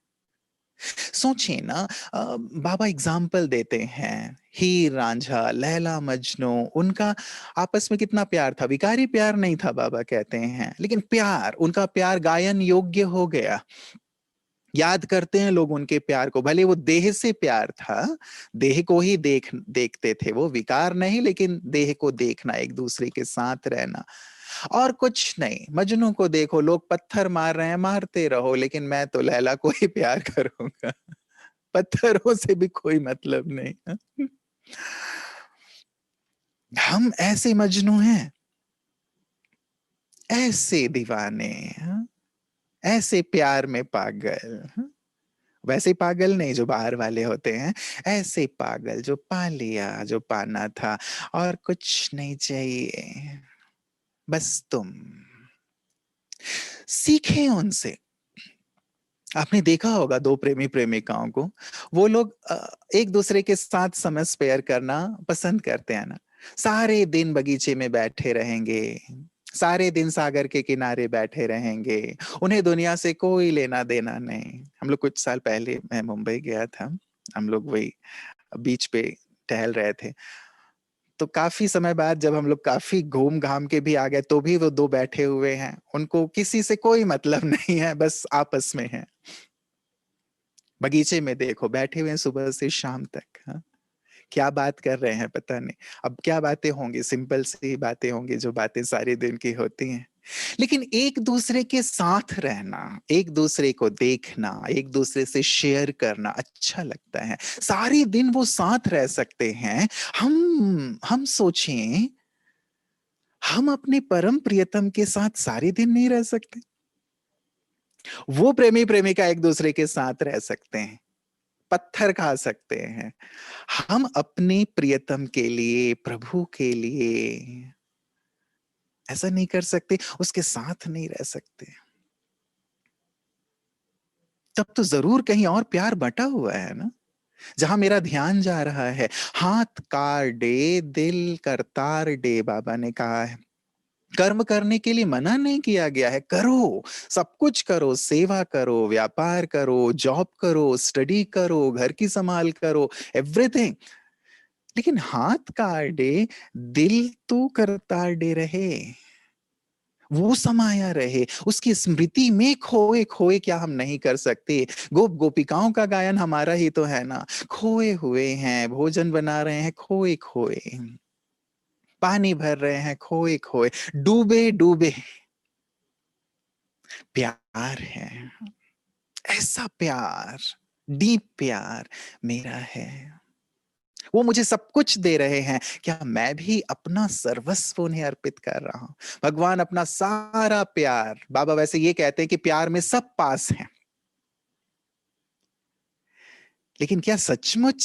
[SPEAKER 3] सोचिए ना, बाबा एग्जाम्पल देते हैं, हीर रांझा, लैला मजनू, उनका आपस में कितना प्यार था। विकारी प्यार नहीं था बाबा कहते हैं, लेकिन प्यार, उनका प्यार गायन योग्य हो गया। याद करते हैं लोग उनके प्यार को, भले वो देह से प्यार था, देह को ही देखते थे वो, विकार नहीं, लेकिन देह को देखना, एक दूसरे के साथ रहना और कुछ नहीं। मजनू को देखो, लोग पत्थर मार रहे हैं, मारते रहो, लेकिन मैं तो लैला को ही प्यार करूंगा, पत्थरों से भी कोई मतलब नहीं। हम ऐसे मजनू हैं, ऐसे दीवाने, ऐसे प्यार में पागल। वैसे पागल नहीं जो बाहर वाले होते हैं, ऐसे पागल जो पा लिया जो पाना था, और कुछ नहीं चाहिए, बस तुम। सीखें उनसे। आपने देखा होगा दो प्रेमी प्रेमिकाओं को, वो लोग एक दूसरे के साथ समय स्पेयर करना पसंद करते हैं ना। सारे दिन बगीचे में बैठे रहेंगे, सारे दिन सागर के किनारे बैठे रहेंगे, उन्हें दुनिया से कोई लेना देना नहीं। हम लोग कुछ साल पहले, मैं मुंबई गया था, हम लोग वही बीच पे टहल रहे थे, तो काफी समय बाद जब हम लोग काफी घूम घाम के भी आ गए, तो भी वो दो बैठे हुए हैं, उनको किसी से कोई मतलब नहीं है, बस आपस में है। बगीचे में देखो बैठे हुए हैं सुबह से शाम तक। हाँ? क्या बात कर रहे हैं पता नहीं। अब क्या बातें होंगी, सिंपल सी बातें होंगी जो बातें सारे दिन की होती हैं, लेकिन एक दूसरे के साथ रहना, एक दूसरे को देखना, एक दूसरे से शेयर करना अच्छा लगता है। सारे दिन वो साथ रह सकते हैं। हम सोचें, हम अपने परम प्रियतम के साथ सारे दिन नहीं रह सकते? वो प्रेमी प्रेमिका एक दूसरे के साथ रह सकते हैं, पत्थर खा सकते हैं। हम अपने प्रियतम के लिए, प्रभु के लिए ऐसा नहीं कर सकते, उसके साथ नहीं रह सकते। तब तो जरूर कहीं और प्यार बटा हुआ है ना, जहां मेरा ध्यान जा रहा है। हाथ काट दे, दिल करतार दे, बाबा ने कहा है। कर्म करने के लिए मना नहीं किया गया है, करो, सब कुछ करो, सेवा करो, व्यापार करो, जॉब करो, स्टडी करो, घर की संभाल करो, एवरीथिंग। लेकिन हाथ काट दे, दिल तो करतार दे रहे, वो समाया रहे, उसकी स्मृति में खोए खोए क्या हम नहीं कर सकते? गोप गोपिकाओं का गायन हमारा ही तो है ना। खोए हुए हैं, भोजन बना रहे हैं खोए खोए, पानी भर रहे हैं खोए खोए, डूबे डूबे। प्यार है, ऐसा प्यार, डीप प्यार मेरा है। वो मुझे सब कुछ दे रहे हैं, क्या मैं भी अपना सर्वस्व उन्हें अर्पित कर रहा हूं? भगवान अपना सारा प्यार, बाबा वैसे ये कहते हैं कि प्यार में सब पास हैं, लेकिन क्या सचमुच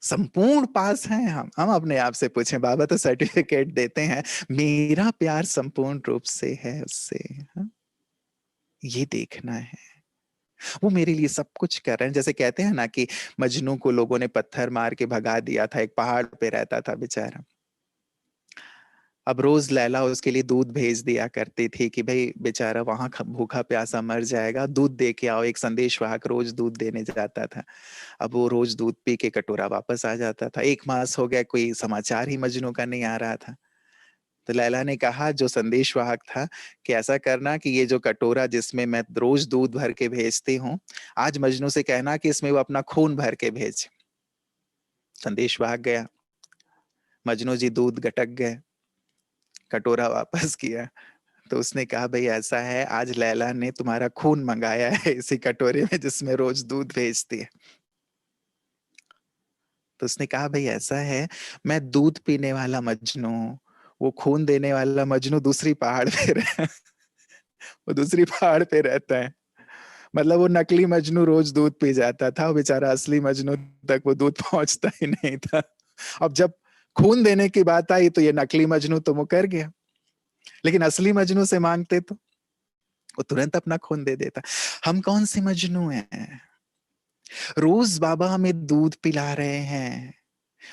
[SPEAKER 3] संपूर्ण पास हैं? हम अपने आप से पूछें, बाबा तो सर्टिफिकेट देते हैं, मेरा प्यार संपूर्ण रूप से है उससे। हाँ? ये देखना है, वो मेरे लिए सब कुछ कर रहे हैं। जैसे कहते हैं ना कि मजनू को लोगों ने पत्थर मार के भगा दिया था, एक पहाड़ पे रहता था बेचारा। अब रोज लैला उसके लिए दूध भेज दिया करती थी कि भाई बेचारा वहां भूखा प्यासा मर जाएगा, दूध दे के आओ। एक संदेशवाहक रोज दूध देने जाता था। अब वो रोज दूध पी के कटोरा वापस आ जाता था। 1 मास हो गया, कोई समाचार ही मजनू का नहीं आ रहा था। तो लैला ने कहा जो संदेशवाहक था कि ऐसा करना कि ये जो कटोरा जिसमें मैं रोज दूध भर के भेजती हूँ, आज मजनू से कहना कि इसमें वो अपना खून भर के भेज। संदेशवाहक गया, मजनू जी दूध गटक गए, कटोरा वापस किया, तो उसने कहा भाई ऐसा है, आज लैला ने तुम्हारा खून मंगाया है इसी कटोरे में जिसमें रोज दूध भेजती है। तो उसने कहा भाई ऐसा है, मैं दूध पीने वाला मजनू, वो खून देने वाला मजनू दूसरी पहाड़ पे वो दूसरी पहाड़ पे रहता है। मतलब वो नकली मजनू रोज दूध पी जाता था, वो बेचारा असली मजनू तक वो दूध पहुंचता ही नहीं था। अब जब खून देने की बात आई तो ये नकली मजनू तो मुकर गया, लेकिन असली मजनू से मांगते तो वो तुरंत अपना खून दे देता। हम कौन से मजनू हैं? रोज बाबा हमें दूध पिला रहे हैं,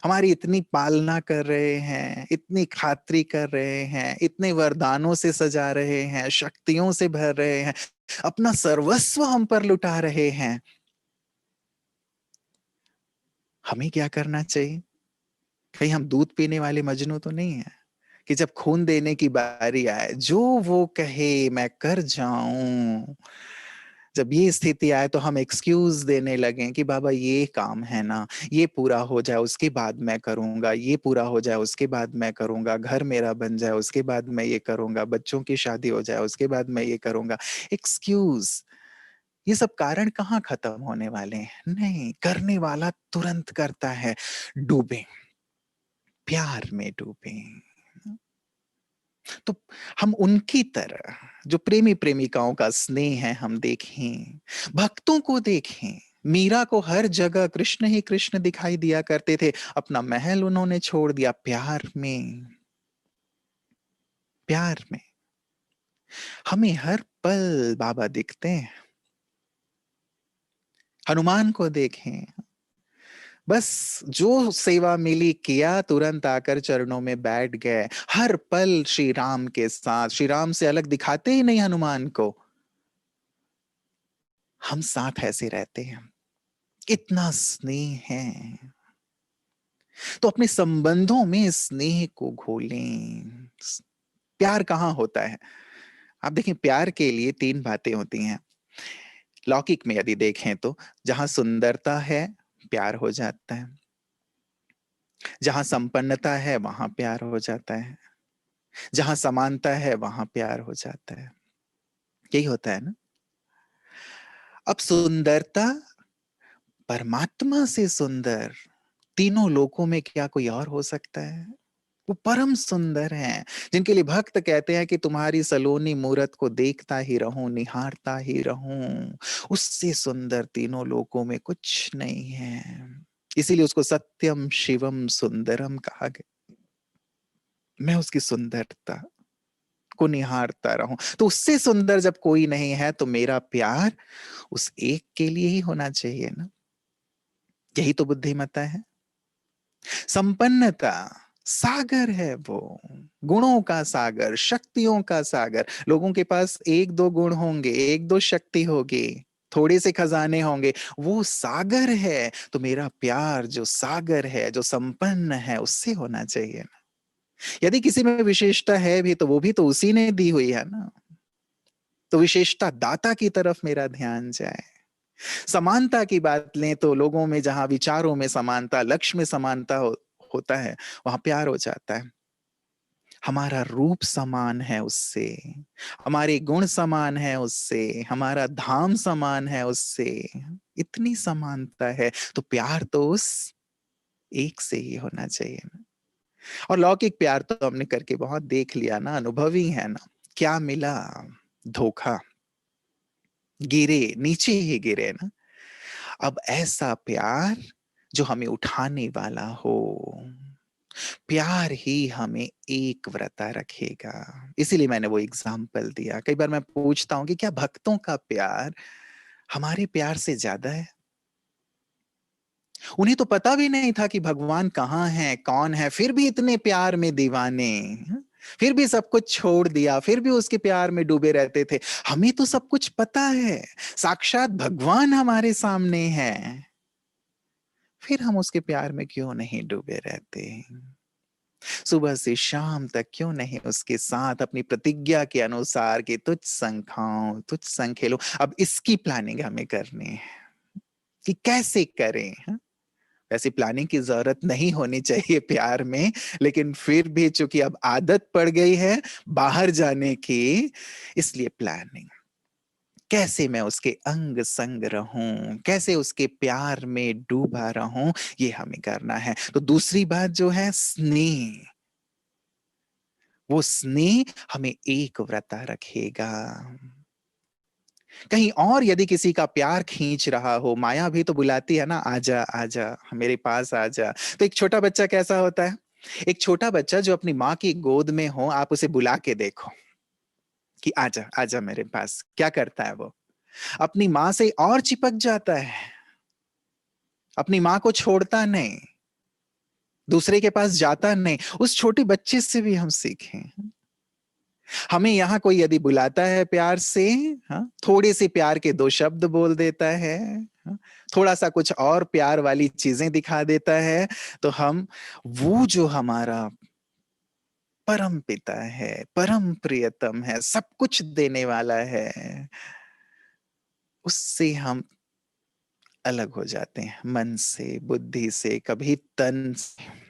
[SPEAKER 3] हमारी इतनी पालना कर रहे हैं, इतनी खातिरी कर रहे हैं, इतने वरदानों से सजा रहे हैं, शक्तियों से भर रहे हैं, अपना सर्वस्व हम पर लुटा रहे हैं। हमें क्या करना चाहिए? कहीं हम दूध पीने वाले मजनू तो नहीं है कि जब खून देने की बारी आए जो वो कहे मैं कर जाऊं। जब ये स्थिति आए तो हम एक्सक्यूज देने लगे कि बाबा ये काम है ना, ये पूरा हो जाए उसके बाद मैं करूंगा, ये पूरा हो जाए उसके बाद मैं करूंगा, घर मेरा बन जाए उसके बाद मैं ये करूंगा, बच्चों की शादी हो जाए उसके बाद मैं ये करूंगा। एक्सक्यूज, ये सब कारण कहाँ खत्म होने वाले हैं? नहीं, करने वाला तुरंत करता है। डूबे, प्यार में डूबे। तो हम उनकी तरह, जो प्रेमी प्रेमिकाओं का स्नेह है हम देखें, भक्तों को देखें। मीरा को हर जगह कृष्ण ही कृष्ण दिखाई दिया करते थे, अपना महल उन्होंने छोड़ दिया प्यार में। प्यार में हमें हर पल बाबा दिखते हैं। हनुमान को देखें, बस जो सेवा मिली किया, तुरंत आकर चरणों में बैठ गए। हर पल श्री राम के साथ, श्री राम से अलग दिखाते ही नहीं हनुमान को। हम साथ ऐसे रहते हैं, इतना स्नेह है, तो अपने संबंधों में स्नेह को घोलें। प्यार कहाँ होता है? आप देखें, प्यार के लिए तीन बातें होती हैं। लौकिक में यदि देखें तो जहां सुंदरता है प्यार हो जाता है, जहां संपन्नता है वहां प्यार हो जाता है, जहां समानता है वहां प्यार हो जाता है। यही होता है ना। अब सुंदरता, परमात्मा से सुंदर तीनों लोकों में क्या कोई और हो सकता है? वो परम सुंदर हैं, जिनके लिए भक्त कहते हैं कि तुम्हारी सलोनी मूरत को देखता ही रहूं, निहारता ही रहूं। उससे सुंदर तीनों लोकों में कुछ नहीं है। इसीलिए उसको सत्यम शिवम सुंदरम कहा गया। मैं उसकी सुंदरता को निहारता रहूं, तो उससे सुंदर जब कोई नहीं है तो मेरा प्यार उस एक के लिए ही होना चाहिए ना। यही तो बुद्धिमत्ता है। संपन्नता सागर है, वो गुणों का सागर, शक्तियों का सागर। लोगों के पास एक दो गुण होंगे, एक दो शक्ति होगी, थोड़े से खजाने होंगे, वो सागर है। तो मेरा प्यार जो सागर है, जो संपन्न है, उससे होना चाहिए ना। यदि किसी में विशेषता है भी तो वो भी तो उसी ने दी हुई है ना। तो विशेषता दाता की तरफ मेरा ध्यान जाए। समानता की बात लें तो लोगों में जहां विचारों में समानता, लक्ष्य में समानता होता है, वहां प्यार हो जाता है। हमारा रूप समान है उससे, हमारे गुण समान है उससे, हमारा धाम समान है उससे, इतनी समानता है, तो प्यार तो उस एक से ही होना चाहिए ना। और लौकिक प्यार तो हमने करके बहुत देख लिया ना, अनुभवी है ना। क्या मिला? धोखा, गिरे, नीचे ही गिरे ना। अब ऐसा प्यार जो हमें उठाने वाला हो, प्यार ही हमें एक व्रता रखेगा। इसीलिए मैंने वो एग्जाम्पल दिया। कई बार मैं पूछता हूं कि क्या भक्तों का प्यार हमारे प्यार से ज्यादा है? उन्हें तो पता भी नहीं था कि भगवान कहाँ है, कौन है, फिर भी इतने प्यार में दीवाने, फिर भी सब कुछ छोड़ दिया, फिर भी उसके प्यार में डूबे रहते थे। हमें तो सब कुछ पता है, साक्षात भगवान हमारे सामने है, फिर हम उसके प्यार में क्यों नहीं डूबे रहते? सुबह से शाम तक क्यों नहीं उसके साथ अपनी प्रतिज्ञा के अनुसार कि तुझ संग खाऊं, तुझ संग खेलूं। अब इसकी प्लानिंग हमें करनी है कि कैसे करें, हाँ? वैसी प्लानिंग की जरूरत नहीं होनी चाहिए प्यार में, लेकिन फिर भी चूंकि अब आदत पड़ गई है बाहर जाने की, इसलिए प्लानिंग कैसे मैं उसके अंग संग रहूं, कैसे उसके प्यार में डूबा रहूं, ये हमें करना है। तो दूसरी बात जो है स्नेह, वो स्नेह हमें एक व्रता रखेगा। कहीं और यदि किसी का प्यार खींच रहा हो, माया भी तो बुलाती है ना, आजा आजा मेरे पास आजा। तो एक छोटा बच्चा कैसा होता है? एक छोटा बच्चा जो अपनी माँ की गोद में हो, आप उसे बुला के देखो कि आजा आजा मेरे पास, क्या करता है वो? अपनी माँ से और चिपक जाता है, अपनी माँ को छोड़ता नहीं, दूसरे के पास जाता नहीं। उस छोटे बच्चे से भी हम सीखें। हमें यहाँ कोई यदि बुलाता है प्यार से, हाँ, थोड़े से प्यार के दो शब्द बोल देता है, हाँ, थोड़ा सा कुछ और प्यार वाली चीजें दिखा देता है, तो हम वो जो हमारा परम पिता है, परम प्रियतम है, सब कुछ देने वाला है, उससे हम अलग हो जाते हैं, मन से, बुद्धि से, कभी तन से।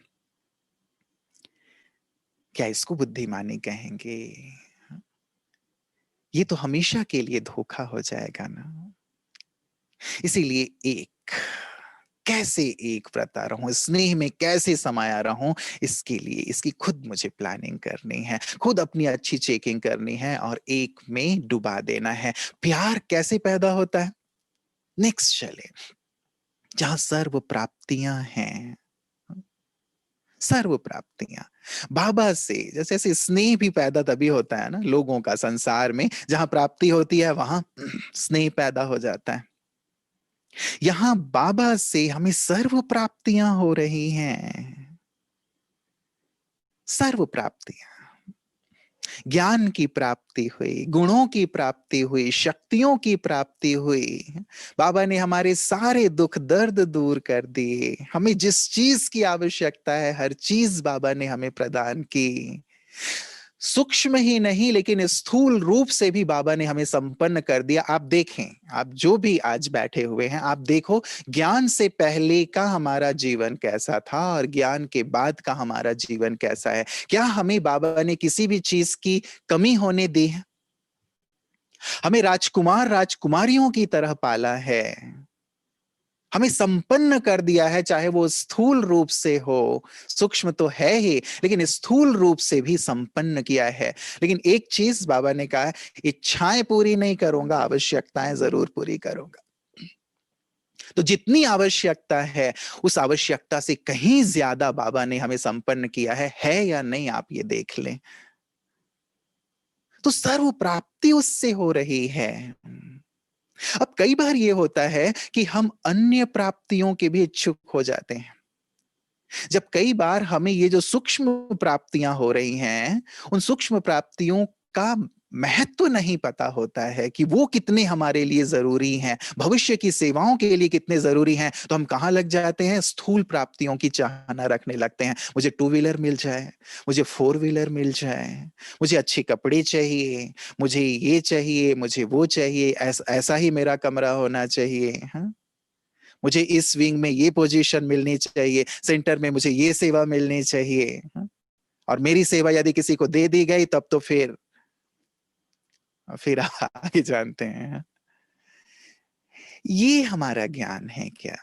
[SPEAKER 3] क्या इसको बुद्धिमानी कहेंगे? ये तो हमेशा के लिए धोखा हो जाएगा ना। इसीलिए एक, कैसे एक व्रता रहूं, स्नेह में कैसे समाया रहूं, इसके लिए इसकी खुद मुझे प्लानिंग करनी है, खुद अपनी अच्छी चेकिंग करनी है और एक में डुबा देना है। प्यार कैसे पैदा होता है? नेक्स्ट चले, जहां सर्व प्राप्तियां हैं, सर्व प्राप्तियां बाबा से, जैसे जैसे स्नेह भी पैदा तभी होता है ना लोगों का संसार में, जहां प्राप्ति होती है वहां स्नेह पैदा हो जाता है। यहां बाबा से हमें सर्व प्राप्तियां हो रही हैं, सर्व प्राप्तियां, ज्ञान की प्राप्ति हुई, गुणों की प्राप्ति हुई, शक्तियों की प्राप्ति हुई। बाबा ने हमारे सारे दुख दर्द दूर कर दिए, हमें जिस चीज की आवश्यकता है हर चीज बाबा ने हमें प्रदान की। सूक्ष्म ही नहीं लेकिन स्थूल रूप से भी बाबा ने हमें संपन्न कर दिया। आप देखें, आप जो भी आज बैठे हुए हैं, आप देखो ज्ञान से पहले का हमारा जीवन कैसा था और ज्ञान के बाद का हमारा जीवन कैसा है। क्या हमें बाबा ने किसी भी चीज की कमी होने दी है? हमें राजकुमार राजकुमारियों की तरह पाला है, हमें संपन्न कर दिया है, चाहे वो स्थूल रूप से हो, सूक्ष्म तो है ही लेकिन स्थूल रूप से भी संपन्न किया है। लेकिन एक चीज बाबा ने कहा है, इच्छाएं पूरी नहीं करूंगा, आवश्यकताएं जरूर पूरी करूंगा। तो जितनी आवश्यकता है उस आवश्यकता से कहीं ज्यादा बाबा ने हमें संपन्न किया है या नहीं, आप ये देख लें। तो सर्व प्राप्ति उससे हो रही है। अब कई बार ये होता है कि हम अन्य प्राप्तियों के भी इच्छुक हो जाते हैं। जब कई बार हमें ये जो सूक्ष्म प्राप्तियां हो रही हैं, उन सूक्ष्म प्राप्तियों का महत्व नहीं पता होता है कि वो कितने हमारे लिए जरूरी हैं, भविष्य की सेवाओं के लिए कितने जरूरी हैं, तो हम कहां लग जाते हैं? स्थूल प्राप्तियों की चाहना रखने लगते हैं। मुझे 2 व्हीलर मिल जाए, मुझे 4 व्हीलर मिल जाए, मुझे अच्छे कपड़े चाहिए, मुझे ये चाहिए, मुझे वो चाहिए, ऐसा ही मेरा कमरा होना चाहिए, हाँ? मुझे इस विंग में ये पोजीशन मिलनी चाहिए, सेंटर में मुझे ये सेवा मिलनी चाहिए, हाँ? और मेरी सेवा यदि किसी को दे दी गई तब तो फिर आगे जानते हैं। ये हमारा ज्ञान है क्या?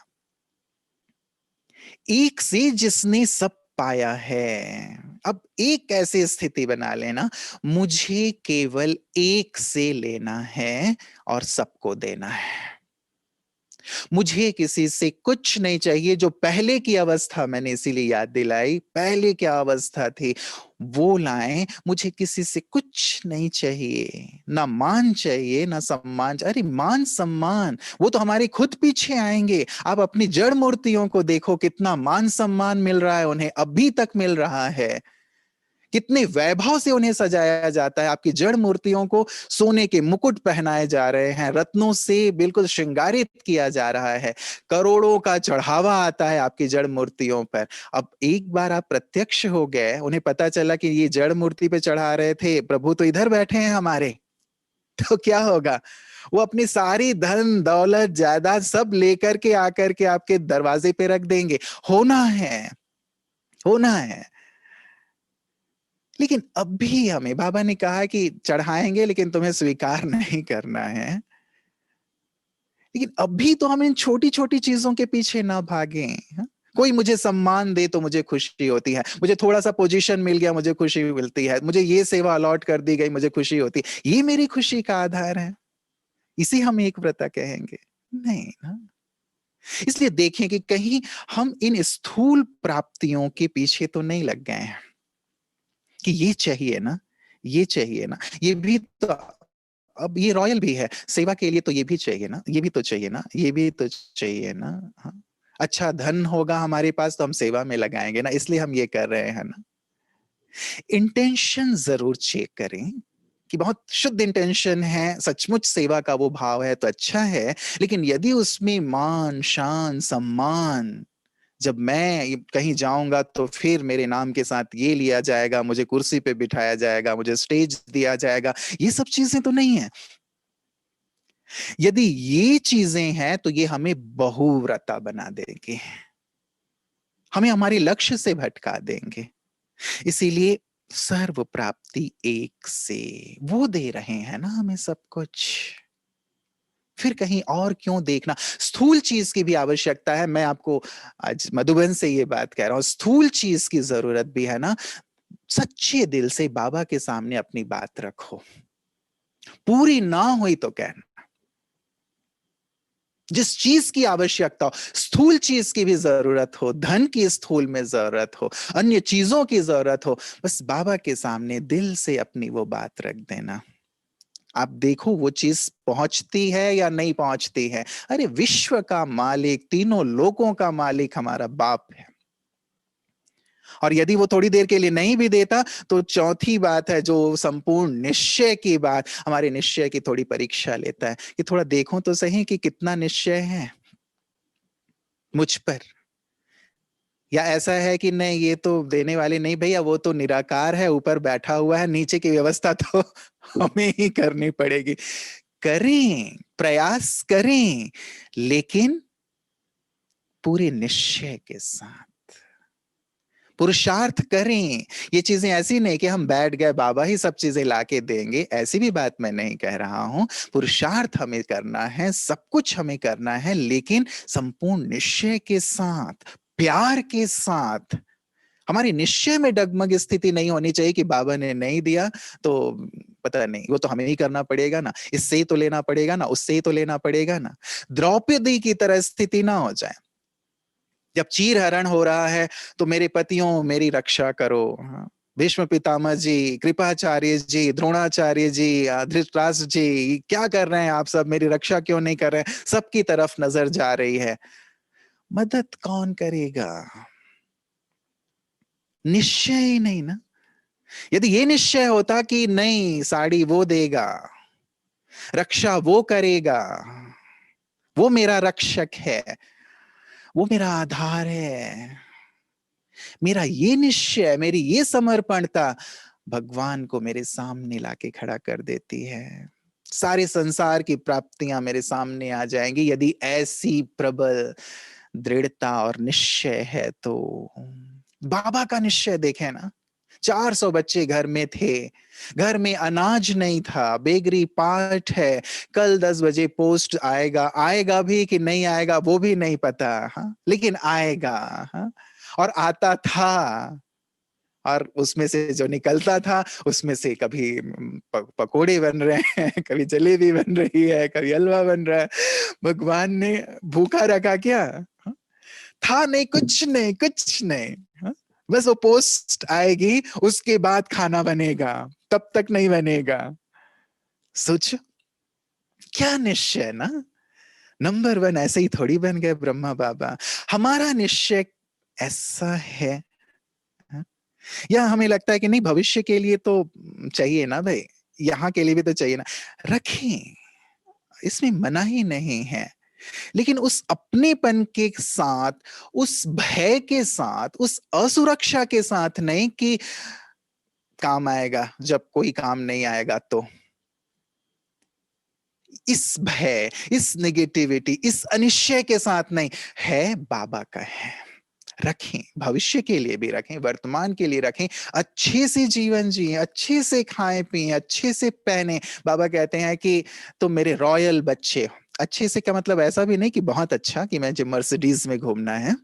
[SPEAKER 3] एक से जिसने सब पाया है। अब एक ऐसी स्थिति बना लेना, मुझे केवल एक से लेना है और सबको देना है। मुझे किसी से कुछ नहीं चाहिए। जो पहले की अवस्था, मैंने इसीलिए याद दिलाई, पहले क्या अवस्था थी वो लाएं। मुझे किसी से कुछ नहीं चाहिए, ना मान चाहिए ना सम्मान। अरे मान सम्मान वो तो हमारे खुद पीछे आएंगे। आप अपनी जड़ मूर्तियों को देखो, कितना मान सम्मान मिल रहा है उन्हें, अभी तक मिल रहा है। कितने वैभव से उन्हें सजाया जाता है। आपकी जड़ मूर्तियों को सोने के मुकुट पहनाए जा रहे हैं, रत्नों से बिल्कुल श्रृंगारित किया जा रहा है, करोड़ों का चढ़ावा आता है आपकी जड़ मूर्तियों पर। अब एक बार आप प्रत्यक्ष हो गए, उन्हें पता चला कि ये जड़ मूर्ति पे चढ़ा रहे थे, प्रभु तो इधर बैठे हैं हमारे, तो क्या होगा? वो अपनी सारी धन दौलत जायदाद सब लेकर के आकर के आपके दरवाजे पे रख देंगे। होना है, होना है। लेकिन अब भी हमें बाबा ने कहा कि चढ़ाएंगे लेकिन तुम्हें स्वीकार नहीं करना है। लेकिन अभी तो हम इन छोटी छोटी चीजों के पीछे ना भागें। हाँ? कोई मुझे सम्मान दे तो मुझे खुशी होती है, मुझे थोड़ा सा पोजीशन मिल गया मुझे खुशी मिलती है, मुझे ये सेवा अलॉट कर दी गई मुझे खुशी होती है, ये मेरी खुशी का आधार है? इसे हम एक व्रता कहेंगे? नहीं ना। इसलिए देखें कि कहीं हम इन स्थूल प्राप्तियों के पीछे तो नहीं लग गए हैं कि ये चाहिए ना, ये चाहिए ना, ये भी तो, अब ये रॉयल भी है, सेवा के लिए तो ये भी चाहिए ना, ये भी तो चाहिए ना, ये भी तो चाहिए ना। हाँ, अच्छा धन होगा हमारे पास तो हम सेवा में लगाएंगे ना, इसलिए हम ये कर रहे हैं ना। इंटेंशन जरूर चेक करें कि बहुत शुद्ध इंटेंशन है, सचमुच सेवा का वो भाव है तो अच्छा है। लेकिन यदि उसमें मान शान सम्मान, जब मैं कहीं जाऊंगा तो फिर मेरे नाम के साथ ये लिया जाएगा, मुझे कुर्सी पे बिठाया जाएगा, मुझे स्टेज दिया जाएगा, ये सब चीजें तो नहीं है। यदि ये चीजें हैं तो ये हमें बहुव्रता बना देंगे, हमें हमारे लक्ष्य से भटका देंगे। इसीलिए सर्व प्राप्ति एक से, वो दे रहे हैं ना हमें सब कुछ। फिर कहीं और क्यों देखना? स्थूल चीज की भी आवश्यकता है। मैं आपको आज मधुबन से ये बात कह रहा हूं, स्थूल चीज की जरूरत भी है ना। सच्चे दिल से बाबा के सामने अपनी बात रखो, पूरी ना हुई तो कहना। जिस चीज की आवश्यकता हो, स्थूल चीज की भी जरूरत हो, धन की स्थूल में जरूरत हो, अन्य चीजों की जरूरत हो, बस बाबा के सामने दिल से अपनी वो बात रख देना। आप देखो वो चीज पहुंचती है या नहीं पहुंचती है। अरे विश्व का मालिक, तीनों लोकों का मालिक हमारा बाप है। और यदि वो थोड़ी देर के लिए नहीं भी देता, तो चौथी बात है जो संपूर्ण निश्चय की बात, हमारे निश्चय की थोड़ी परीक्षा लेता है कि थोड़ा देखो तो सही कि कितना निश्चय है मुझ पर। या ऐसा है कि नहीं, ये तो देने वाले नहीं भैया, वो तो निराकार है, ऊपर बैठा हुआ है, नीचे की व्यवस्था तो हमें ही करनी पड़ेगी। करें, प्रयास करें, लेकिन पूरे निश्चय के साथ पुरुषार्थ करें। ये चीजें ऐसी नहीं कि हम बैठ गए बाबा ही सब चीजें लाके देंगे, ऐसी भी बात मैं नहीं कह रहा हूं। पुरुषार्थ हमें करना है, सब कुछ हमें करना है, लेकिन संपूर्ण निश्चय के साथ, प्यार के साथ। हमारी निश्चय में डगमग स्थिति नहीं होनी चाहिए कि बाबा ने नहीं दिया तो पता नहीं, वो तो हमें ही करना पड़ेगा ना, इससे ही तो लेना पड़ेगा ना, उससे ही तो लेना पड़ेगा ना। द्रौपदी की तरह स्थिति ना हो जाए। जब चीर हरण हो रहा है तो मेरे पतियों मेरी रक्षा करो। हाँ, भीष्म पितामह जी, कृपाचार्य जी, द्रोणाचार्य जी, धृतराष्ट्र जी, क्या कर रहे हैं आप सब, मेरी रक्षा क्यों नहीं कर रहे हैं? सबकी तरफ नजर जा रही है, मदद कौन करेगा? निश्चय ही नहीं ना। यदि ये निश्चय होता कि नहीं, साड़ी वो देगा, रक्षा वो करेगा, वो मेरा रक्षक है, वो मेरा आधार है, मेरा ये निश्चय, मेरी ये समर्पणता भगवान को मेरे सामने लाके खड़ा कर देती है। सारे संसार की प्राप्तियां मेरे सामने आ जाएंगी यदि ऐसी प्रबल दृढ़ता और निश्चय है तो। बाबा का निश्चय देखें ना। 400 बच्चे घर में थे, घर में अनाज नहीं था, बेगरी पाठ है, कल 10 बजे पोस्ट आएगा, आएगा भी कि नहीं आएगा वो भी नहीं पता, हाँ, लेकिन आएगा, हाँ, और आता था। और उसमें से जो निकलता था उसमें से कभी पकोड़े बन रहे हैं, कभी जलेबी बन रही है, कभी हलवा बन रहा है। भगवान ने भूखा रखा क्या? हाँ? था नहीं, कुछ नहीं, कुछ नहीं, हाँ? बस वो पोस्ट आएगी, उसके बाद खाना बनेगा, तब तक नहीं बनेगा। सोच, क्या निश्चय ना। नंबर 1 ऐसे ही थोड़ी बन गए ब्रह्मा बाबा। हमारा निश्चय ऐसा है, हाँ? या हमें लगता है कि नहीं, भविष्य के लिए तो चाहिए ना भाई, यहाँ के लिए भी तो चाहिए ना। रखें, इसमें मना ही नहीं है, लेकिन उस अपनेपन के साथ, उस भय के साथ, उस असुरक्षा के साथ नहीं कि काम आएगा जब कोई काम नहीं आएगा तो। इस भय, इस नेगेटिविटी, इस अनिश्चय के साथ नहीं है, बाबा का है। रखें, भविष्य के लिए भी रखें, वर्तमान के लिए रखें, अच्छे से जीवन जिए, अच्छे से खाएं पिए, अच्छे से पहने। बाबा कहते हैं कि तुम मेरे रॉयल बच्चे हो। अच्छे से क्या मतलब ऐसा भी नहीं कि बहुत अच्छा कि मैं जो मर्सिडीज में घूमना है,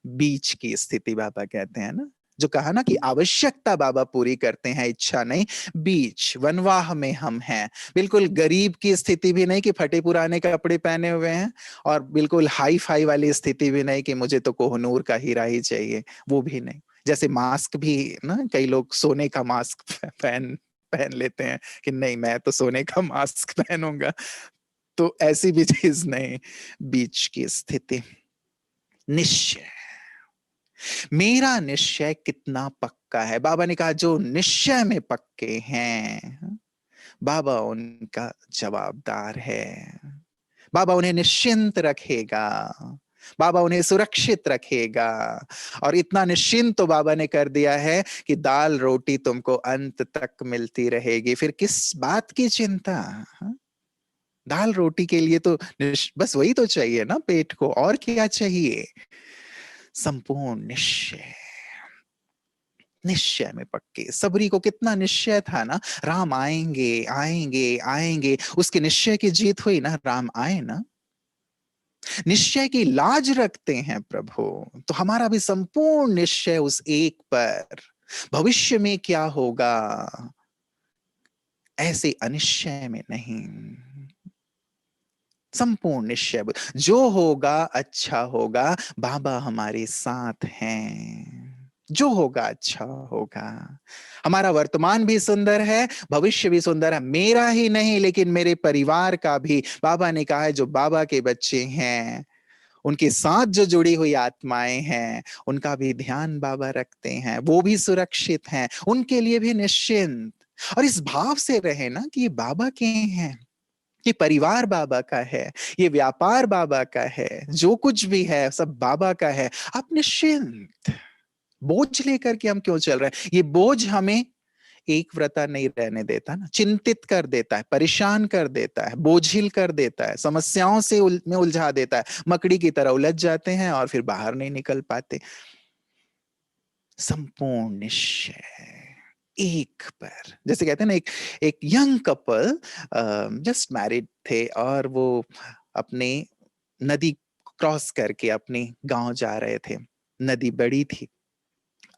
[SPEAKER 3] बीच की स्थिति बाबा कहते हैं ना। जो कहा ना कि आवश्यकता बाबा पूरी करते हैं, इच्छा नहीं। बीच वनवाह में हम हैं, बिल्कुल गरीब की स्थिति भी नहीं कि फटे पुराने कपड़े पहने हुए हैं, और बिल्कुल हाई फाई वाली स्थिति भी नहीं कि मुझे तो कोहनूर का हीरा ही चाहिए, वो भी नहीं। जैसे मास्क भी ना, कई लोग सोने का मास्क पहन पहन लेते हैं कि नहीं मैं तो सोने का मास्क पहनूंगा, तो ऐसी भी चीज नहीं। बीच की स्थिति, निश्चय, मेरा निश्चय कितना पक्का है। बाबा ने कहा जो निश्चय में पक्के हैं, बाबा उनका जवाबदार है। बाबा उन्हें निश्चिंत रखेगा, बाबा उन्हें सुरक्षित रखेगा। और इतना निश्चिंत तो बाबा ने कर दिया है कि दाल रोटी तुमको अंत तक मिलती रहेगी, फिर किस बात की चिंता? दाल रोटी के लिए तो बस वही तो चाहिए ना पेट को, और क्या चाहिए? संपूर्ण निश्चय। निश्चय में पक्के। सबरी को कितना निश्चय था ना, राम आएंगे आएंगे आएंगे। उसके निश्चय की जीत हुई ना, राम आए ना। निश्चय की लाज रखते हैं प्रभु, तो हमारा भी संपूर्ण निश्चय उस एक पर। भविष्य में क्या होगा ऐसे अनिश्चय में नहीं, संपूर्ण निश्चय। जो होगा अच्छा होगा, बाबा हमारे साथ हैं। जो होगा अच्छा होगा। हमारा वर्तमान भी सुंदर है, भविष्य भी सुंदर है। मेरा ही नहीं लेकिन मेरे परिवार का भी। बाबा ने कहा है जो बाबा के बच्चे हैं, उनके साथ जो जुड़ी हुई आत्माएं हैं, उनका भी ध्यान बाबा रखते हैं। वो भी सुरक्षित हैं, उनके लिए भी निश्चिंत। और इस भाव से रहे ना कि ये बाबा के हैं, ये परिवार बाबा का है, ये व्यापार बाबा का है, जो कुछ भी है सब बाबा का है। आप निश्चिंत। बोझ लेकर के हम क्यों चल रहे हैं? ये बोझ हमें एक व्रता नहीं रहने देता ना, चिंतित कर देता है, परेशान कर देता है, बोझिल कर देता है, समस्याओं से में उलझा देता है। मकड़ी की तरह उलझ जाते हैं और फिर बाहर नहीं निकल पाते। संपूर्ण निश्चय एक पर। जैसे कहते हैं ना, एक एक यंग कपल जस्ट मैरिड थे और वो अपने नदी क्रॉस करके अपने गांव जा रहे थे। नदी बड़ी थी।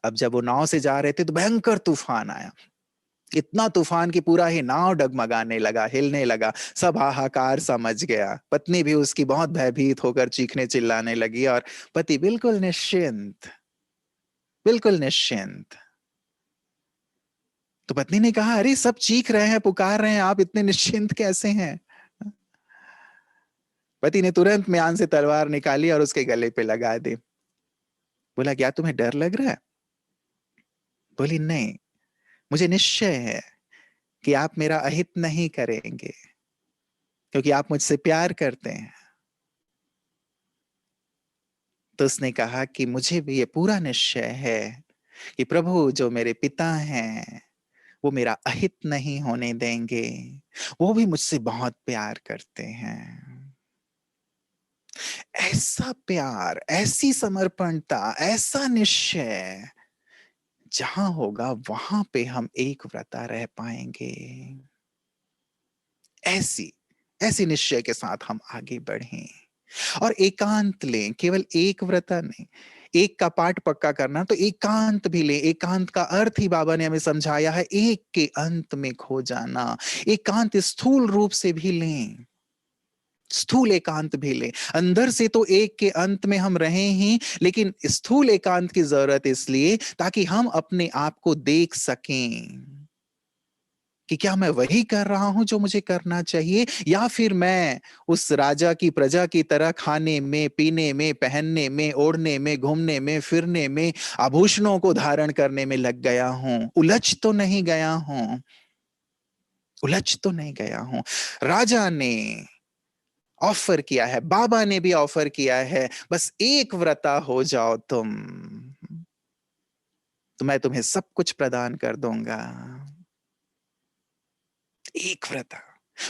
[SPEAKER 3] अब जब वो नाव से जा रहे थे तो भयंकर तूफान आया। इतना तूफान कि पूरा ही नाव डगमगाने लगा, हिलने लगा। सब हाहाकार सा मच गया। पत्नी भी उसकी बहुत भयभीत होकर चीखने चिल्लाने लगी और पति बिल्कुल निश्चिंत, बिल्कुल निश्चिंत। तो पत्नी ने कहा, अरे सब चीख रहे हैं, पुकार रहे हैं, आप इतने निश्चिंत कैसे हैं? पति ने तुरंत म्यान से तलवार निकाली और उसके गले पे लगा दी। बोला, क्या तुम्हें डर लग रहा है? बोली, नहीं, मुझे निश्चय है कि आप मेरा अहित नहीं करेंगे, क्योंकि आप मुझसे प्यार करते हैं। तो उसने कहा कि मुझे भी ये पूरा निश्चय है कि प्रभु जो मेरे पिता हैं वो मेरा अहित नहीं होने देंगे। वो भी मुझसे बहुत प्यार करते हैं। ऐसा प्यार, ऐसी समर्पणता, ऐसा निश्चय जहां होगा वहां पे हम एक व्रता रह पाएंगे। ऐसी ऐसी निश्चय के साथ हम आगे बढ़ें और एकांत लें। केवल एक व्रता नहीं, एक का पाठ पक्का करना, तो एकांत भी लें। एकांत का अर्थ ही बाबा ने हमें समझाया है, एक के अंत में खो जाना। एकांत स्थूल रूप से भी लें, स्थूल एकांत भी लें। अंदर से तो एक के अंत में हम रहें ही, लेकिन स्थूल एकांत की जरूरत इसलिए ताकि हम अपने आप को देख सकें कि क्या मैं वही कर रहा हूं जो मुझे करना चाहिए, या फिर मैं उस राजा की प्रजा की तरह खाने में, पीने में, पहनने में, ओढ़ने में, घूमने में, फिरने में, आभूषणों को धारण करने में लग गया हूं। उलझ तो नहीं गया हूं, उलझ तो नहीं गया हूं। राजा ने ऑफर किया है, बाबा ने भी ऑफर किया है, बस एक व्रता हो जाओ तुम, तो मैं तुम्हें सब कुछ प्रदान कर दूंगा। एक व्रता,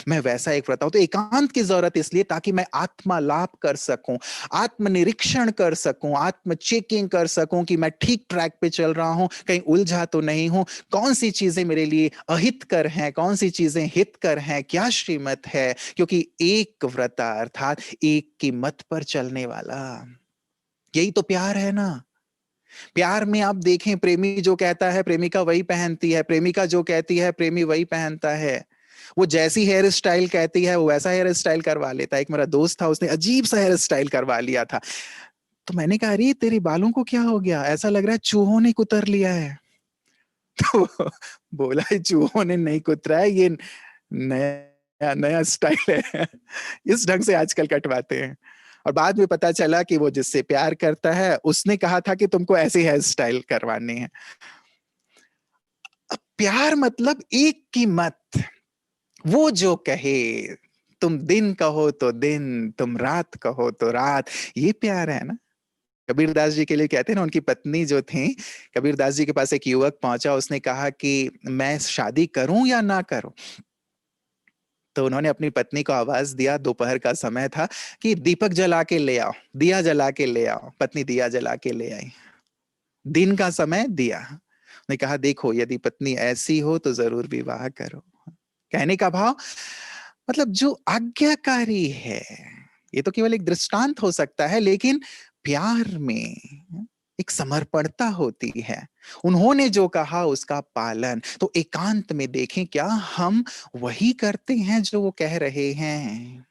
[SPEAKER 3] मैं वैसा एक व्रता हूं। तो एकांत की जरूरत इसलिए ताकि मैं आत्मा लाभ कर सकूं, आत्मनिरीक्षण कर सकूं, आत्म चेकिंग कर सकूं कि मैं ठीक ट्रैक पे चल रहा हूं, कहीं उलझा तो नहीं हूं, कौन सी चीजें मेरे लिए अहितकर हैं, कौन सी चीजें हितकर हैं, क्या श्रीमत है। क्योंकि एक व्रता अर्थात एक की मत पर चलने वाला, यही तो प्यार है ना। प्यार में आप देखें, प्रेमी जो कहता है प्रेमिका वही पहनती है, प्रेमिका जो कहती है प्रेमी वही पहनता है। वो जैसी हेयर स्टाइल कहती है वो वैसा हेयर स्टाइल करवा लेता है। एक मेरा दोस्त था, उसने अजीब सा हेयर स्टाइल करवा लिया था। तो मैंने कहा, अरे तेरे बालों को क्या हो गया, ऐसा लग रहा है चूहों ने कुतर लिया है। तो बोला, चूहों ने नहीं कुतरा है, ये नया नया स्टाइल है। इस ढंग से आजकल कटवाते हैं। और बाद में पता चला कि वो जिससे प्यार करता है उसने कहा था कि तुमको ऐसे हेयर स्टाइल करवाने हैं। अब प्यार मतलब एक की मत, वो जो कहे, तुम दिन कहो तो दिन, तुम रात कहो तो रात, ये प्यार है ना। कबीरदास जी के लिए कहते हैं ना, उनकी पत्नी जो थी, कबीरदास जी के पास एक युवक पहुंचा, उसने कहा कि मैं शादी करूं या ना करूं। तो उन्होंने अपनी पत्नी को आवाज दिया, दोपहर का समय था, कि दीपक जला के ले आओ, दिया जला के ले आओ। पत्नी दिया जला के ले आई। दिन का समय दिया, ने कहा देखो यदि पत्नी ऐसी हो तो जरूर विवाह करो। कहने का भाव मतलब जो आज्ञाकारी है, ये तो केवल एक दृष्टांत हो सकता है, लेकिन प्यार में एक समर्पणता होती है। उन्होंने जो कहा उसका पालन। तो एकांत में देखें क्या हम वही करते हैं जो वो कह रहे हैं।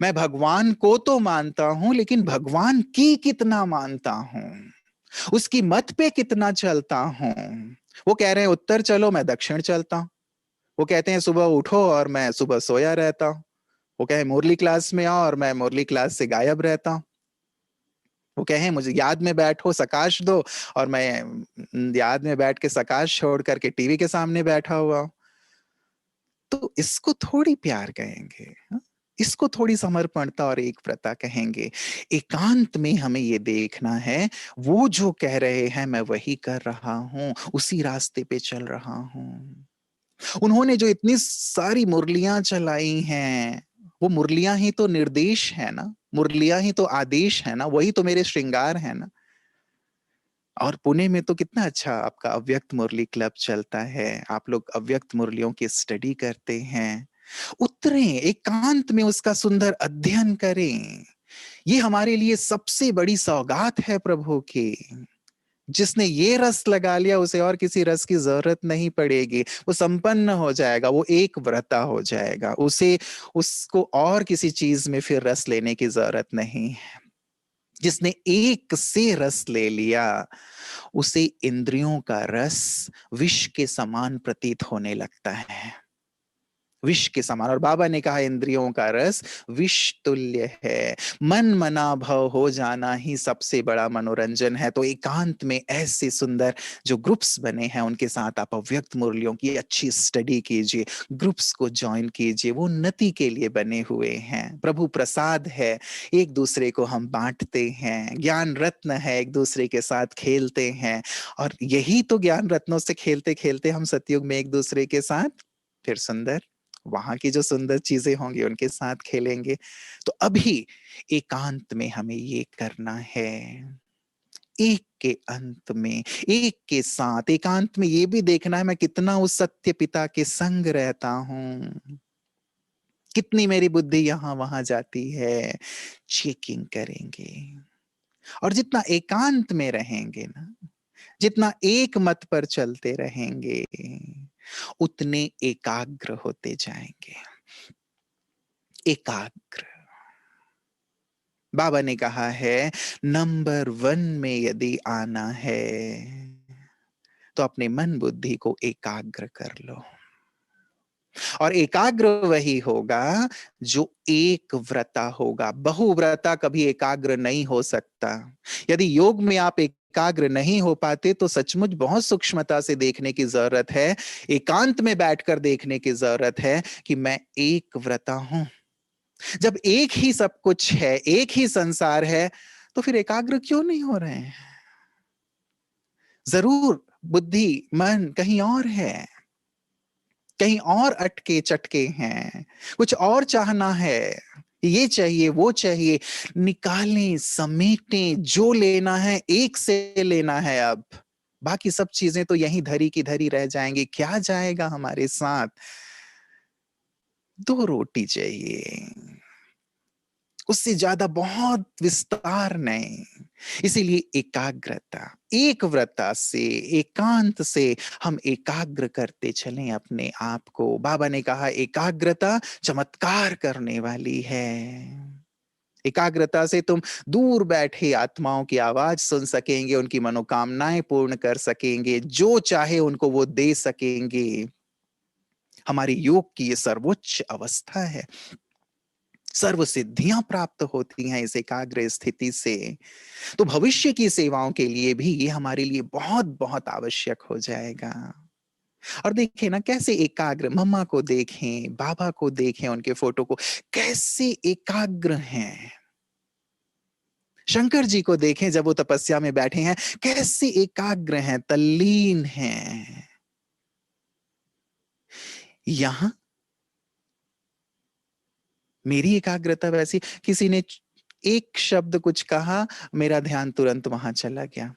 [SPEAKER 3] मैं भगवान को तो मानता हूं, लेकिन भगवान की कितना मानता हूं, उसकी मत पे कितना चलता हूं। वो कह रहे हैं उत्तर चलो, मैं दक्षिण चलता हूं। वो कहते हैं सुबह उठो और मैं सुबह सोया रहता हूं। वो कहे मुरली क्लास में आओ और मैं मुरली क्लास से गायब रहता हूं। वो कहे मुझे याद में बैठो सकाश दो और मैं याद में बैठ के सकाश छोड़ करके टीवी के सामने बैठा हुआ हूं। तो इसको थोड़ी प्यार कहेंगे, हाँ? इसको थोड़ी समर्पणता और एक प्रता कहेंगे। एकांत में हमें ये देखना है वो जो कह रहे हैं मैं वही कर रहा हूं, उसी रास्ते पे चल रहा हूं। उन्होंने जो इतनी सारी मुरलियां चलाई हैं, वो मुरलियां ही तो निर्देश है ना, मुरलियां ही तो आदेश है ना, वही तो मेरे श्रृंगार है ना। और पुणे में तो कितना अच्छा आपका अव्यक्त मुरली क्लब चलता है, आप लोग अव्यक्त मुरलियों की स्टडी करते हैं। उतरें एकांत में, उसका सुंदर अध्ययन करें। ये हमारे लिए सबसे बड़ी सौगात है प्रभु की। जिसने ये रस लगा लिया उसे और किसी रस की जरूरत नहीं पड़ेगी, वो संपन्न हो जाएगा, वो एक व्रता हो जाएगा, उसे उसको और किसी चीज में फिर रस लेने की जरूरत नहीं। जिसने एक से रस ले लिया उसे इंद्रियों का रस विष के समान प्रतीत होने लगता है, विष के समान। और बाबा ने कहा इंद्रियों का रस विष तुल्य है, मन मना भव हो जाना ही सबसे बड़ा मनोरंजन है। तो एकांत में ऐसे सुंदर जो ग्रुप्स बने हैं उनके साथ आप अव्यक्त मुरलियों की अच्छी स्टडी कीजिए, ग्रुप्स को ज्वाइन कीजिए, वो उन्नति के लिए बने हुए हैं। प्रभु प्रसाद है, एक दूसरे को हम बांटते हैं, ज्ञान रत्न है, एक दूसरे के साथ खेलते हैं। और यही तो ज्ञान रत्नों से खेलते खेलते हम सतयुग में एक दूसरे के साथ फिर सुंदर वहां की जो सुंदर चीजें होंगी उनके साथ खेलेंगे। तो अभी एकांत में हमें ये करना है, एक के अंत में, एक के साथ एकांत में ये भी देखना है मैं कितना उस सत्य पिता के संग रहता हूं, कितनी मेरी बुद्धि यहां वहां जाती है, चेकिंग करेंगे। और जितना एकांत में रहेंगे ना, जितना एक मत पर चलते रहेंगे, उतने एकाग्र होते जाएंगे। एकाग्र, बाबा ने कहा है नंबर 1 में यदि आना है तो अपने मन बुद्धि को एकाग्र कर लो। और एकाग्र वही होगा जो एक व्रता होगा, बहुव्रता कभी एकाग्र नहीं हो सकता। यदि योग में आप एकाग्र नहीं हो पाते तो सचमुच बहुत सूक्ष्मता से देखने की जरूरत है, एकांत में बैठकर देखने की जरूरत है कि मैं एक व्रता हूं। जब एक ही सब कुछ है, एक ही संसार है, तो फिर एकाग्र क्यों नहीं हो रहे हैं? जरूर बुद्धि मन कहीं और है, कहीं और अटके चटके हैं, कुछ और चाहना है, ये चाहिए वो चाहिए। निकालें, समेटें, जो लेना है एक से लेना है। अब बाकी सब चीजें तो यहीं धरी की धरी रह जाएंगी, क्या जाएगा हमारे साथ? 2 रोटी चाहिए, उससे ज्यादा बहुत विस्तार नहीं। इसीलिए एकाग्रता, एक व्रता से, एकांत से हम एकाग्र करते चलें अपने आप को। बाबा ने कहा एकाग्रता चमत्कार करने वाली है। एकाग्रता से तुम दूर बैठे आत्माओं की आवाज सुन सकेंगे, उनकी मनोकामनाएं पूर्ण कर सकेंगे, जो चाहे उनको वो दे सकेंगे। हमारी योग की ये सर्वोच्च अवस्था है, सर्व सिद्धियां प्राप्त होती हैं इस एकाग्र स्थिति से। तो भविष्य की सेवाओं के लिए भी ये हमारे लिए बहुत बहुत आवश्यक हो जाएगा। और देखें ना कैसे एकाग्र, मम्मा को देखें, बाबा को देखें, उनके फोटो को, कैसे एकाग्र हैं। शंकर जी को देखें जब वो तपस्या में बैठे हैं, कैसे एकाग्र हैं, तल्लीन हैं। यहां मेरी एकाग्रता वैसी, किसी ने एक शब्द कुछ कहा, मेरा ध्यान तुरंत वहां चला गया।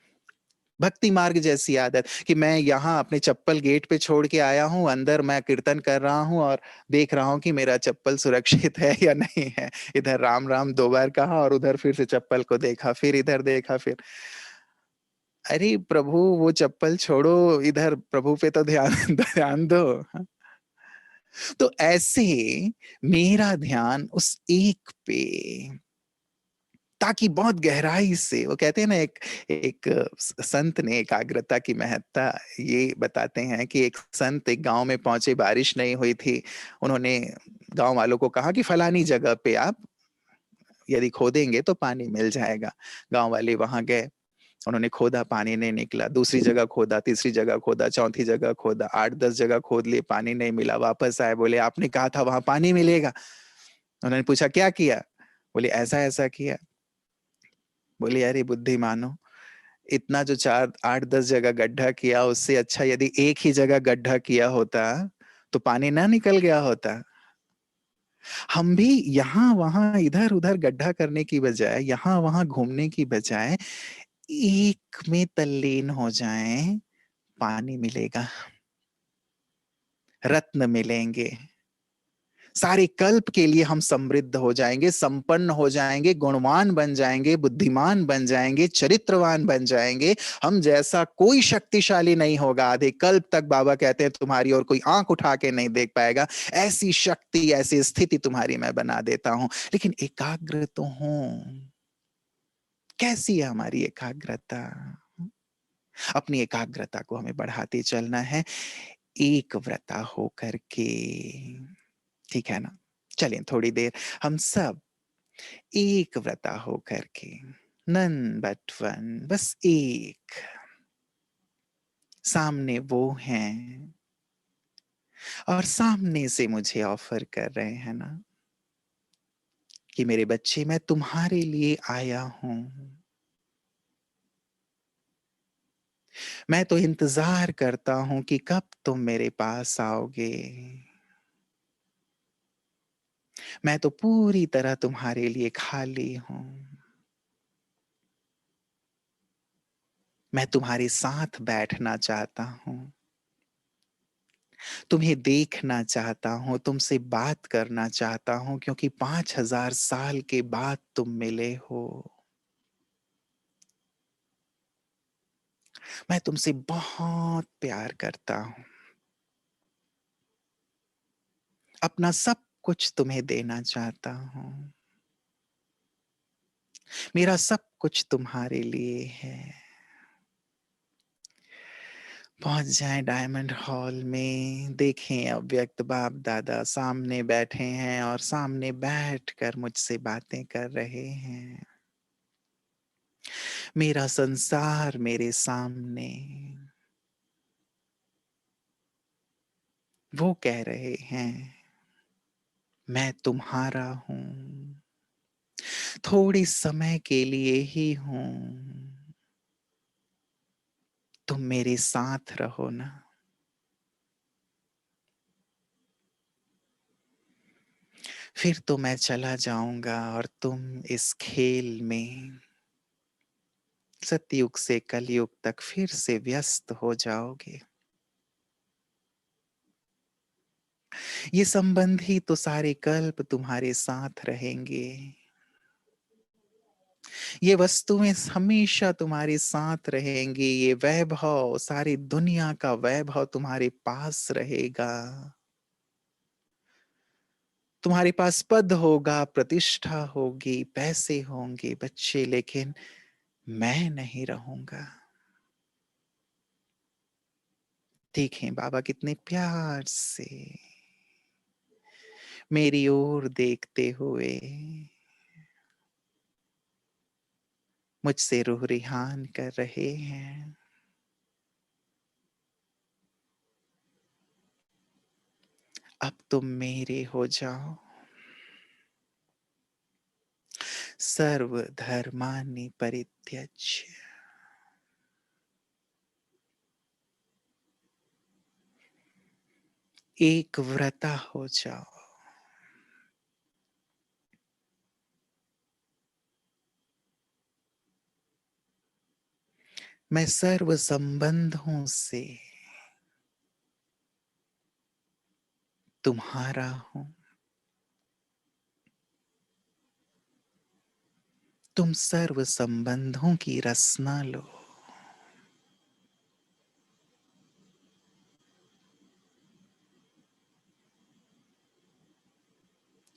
[SPEAKER 3] भक्ति मार्ग जैसी आदत कि मैं यहाँ अपने चप्पल गेट पे छोड़ के आया हूँ, अंदर मैं कीर्तन कर रहा हूँ और देख रहा हूँ कि मेरा चप्पल सुरक्षित है या नहीं है। इधर राम राम 2 बार कहा और उधर फिर से चप्पल को देखा, फिर इधर देखा, फिर अरे प्रभु वो चप्पल छोड़ो, इधर प्रभु पे तो ध्यान ध्यान दो। तो ऐसे मेरा ध्यान उस एक पे, ताकि बहुत गहराई से, वो कहते हैं ना, एक एक संत ने एकाग्रता की महत्ता ये बताते हैं कि एक संत एक गांव में पहुंचे, बारिश नहीं हुई थी। उन्होंने गांव वालों को कहा कि फलानी जगह पे आप यदि खोदेंगे तो पानी मिल जाएगा। गांव वाले वहां गए, उन्होंने खोदा, पानी नहीं निकला। दूसरी जगह खोदा, तीसरी जगह खोदा, चौथी जगह खोदा, 8-10 जगह खोद लिए, पानी नहीं मिला। वापस आए, बोले आपने कहा था वहां पानी मिलेगा। उन्होंने पूछा क्या किया? बोले ऐसा ऐसा किया। बोले अरे बुद्धिमानो, इतना जो 4-8-10 जगह गड्ढा किया, उससे अच्छा यदि एक ही जगह गड्ढा किया होता तो पानी ना निकल गया होता। हम भी यहाँ वहां इधर उधर गड्ढा करने की बजाय, यहाँ वहां घूमने की बजाय एक में तल्लीन हो जाएं, पानी मिलेगा, रत्न मिलेंगे। सारे कल्प के लिए हम समृद्ध हो जाएंगे, संपन्न हो जाएंगे, गुणवान बन जाएंगे, बुद्धिमान बन जाएंगे, चरित्रवान बन जाएंगे। हम जैसा कोई शक्तिशाली नहीं होगा। आधे कल्प तक बाबा कहते हैं तुम्हारी और कोई आंख उठा के नहीं देख पाएगा। ऐसी शक्ति, ऐसी स्थिति तुम्हारी मैं बना देता हूं। लेकिन एकाग्र तो हूं। कैसी है हमारी एकाग्रता? अपनी एकाग्रता को हमें बढ़ाते चलना है, एक व्रता होकर के। ठीक है ना? चलें थोड़ी देर हम सब एक व्रता होकर के, नन बट वन, बस एक। सामने वो हैं और सामने से मुझे ऑफर कर रहे हैं ना कि मेरे बच्चे मैं तुम्हारे लिए आया हूं। मैं तो इंतजार करता हूं कि कब तुम मेरे पास आओगे। मैं तो पूरी तरह तुम्हारे लिए खाली हूं। मैं तुम्हारे साथ बैठना चाहता हूं, तुम्हें देखना चाहता हूं, तुमसे बात करना चाहता हूं, क्योंकि 5000 साल के बाद तुम मिले हो। मैं तुमसे बहुत प्यार करता हूं, अपना सब कुछ तुम्हें देना चाहता हूं। मेरा सब कुछ तुम्हारे लिए है। पहुंच जाएं डायमंड हॉल में, देखें अव्यक्त बाप दादा सामने बैठे हैं और सामने बैठकर मुझसे बातें कर रहे हैं। मेरा संसार मेरे सामने। वो कह रहे हैं मैं तुम्हारा हूं, थोड़े समय के लिए ही हूं, तुम मेरे साथ रहो ना। फिर तो मैं चला जाऊंगा और तुम इस खेल में सतयुग से कलयुग तक फिर से व्यस्त हो जाओगे। ये संबंधी तो सारे कल्प तुम्हारे साथ रहेंगे। ये वस्तुएं हमेशा तुम्हारे साथ रहेंगी। ये वैभव, सारी दुनिया का वैभव तुम्हारे पास रहेगा। तुम्हारे पास पद होगा, प्रतिष्ठा होगी, पैसे होंगे बच्चे, लेकिन मैं नहीं रहूंगा। देखें बाबा कितने प्यार से मेरी ओर देखते हुए मुझसे रूह रिहान कर रहे हैं। अब तुम मेरे हो जाओ। सर्व धर्मानि परित्यज्य एक व्रता हो जाओ। मैं सर्व संबंधों से तुम्हारा हूं। तुम सर्व संबंधों की रसना लो।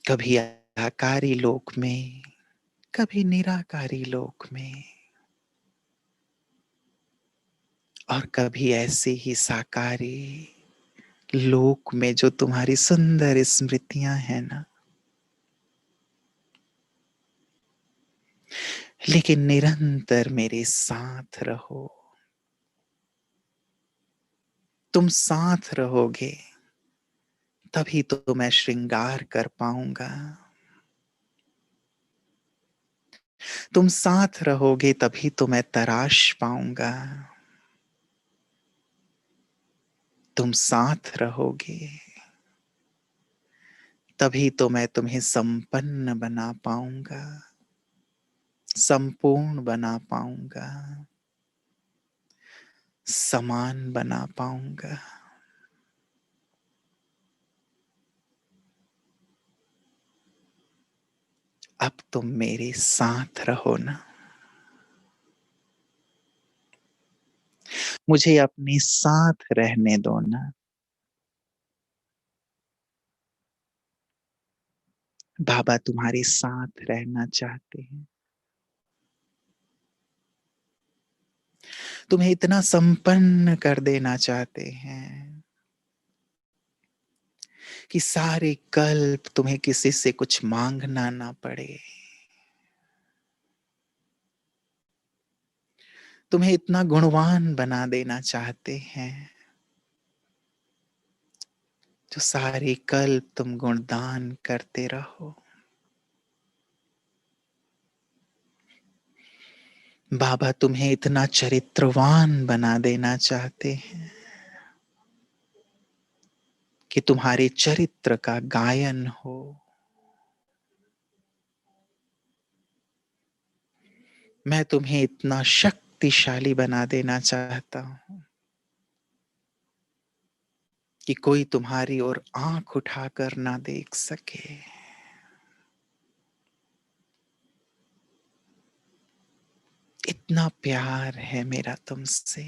[SPEAKER 3] कभी आकारी लोक में, कभी निराकारी लोक में, और कभी ऐसे ही साकारी लोक में जो तुम्हारी सुंदर स्मृतियां हैं ना। लेकिन निरंतर मेरे साथ रहो। तुम साथ रहोगे तभी तो मैं श्रृंगार कर पाऊंगा। तुम साथ रहोगे तभी तो मैं तराश पाऊंगा। तुम साथ रहोगे तभी तो मैं तुम्हें संपन्न बना पाऊंगा, संपूर्ण बना पाऊंगा, समान बना पाऊंगा। अब तुम मेरे साथ रहो ना। मुझे अपने साथ रहने दो ना। बाबा तुम्हारे साथ रहना चाहते हैं। तुम्हें इतना संपन्न कर देना चाहते हैं कि सारे कल्प तुम्हें किसी से कुछ मांगना ना पड़े। तुम्हें इतना गुणवान बना देना चाहते हैं जो सारे कल्प तुम गुणदान करते रहो। बाबा तुम्हें इतना चरित्रवान बना देना चाहते हैं कि तुम्हारे चरित्र का गायन हो। मैं तुम्हें इतना शक्तिशाली बना देना चाहता हूं कि कोई तुम्हारी ओर आंख उठाकर ना देख सके। इतना प्यार है मेरा तुमसे।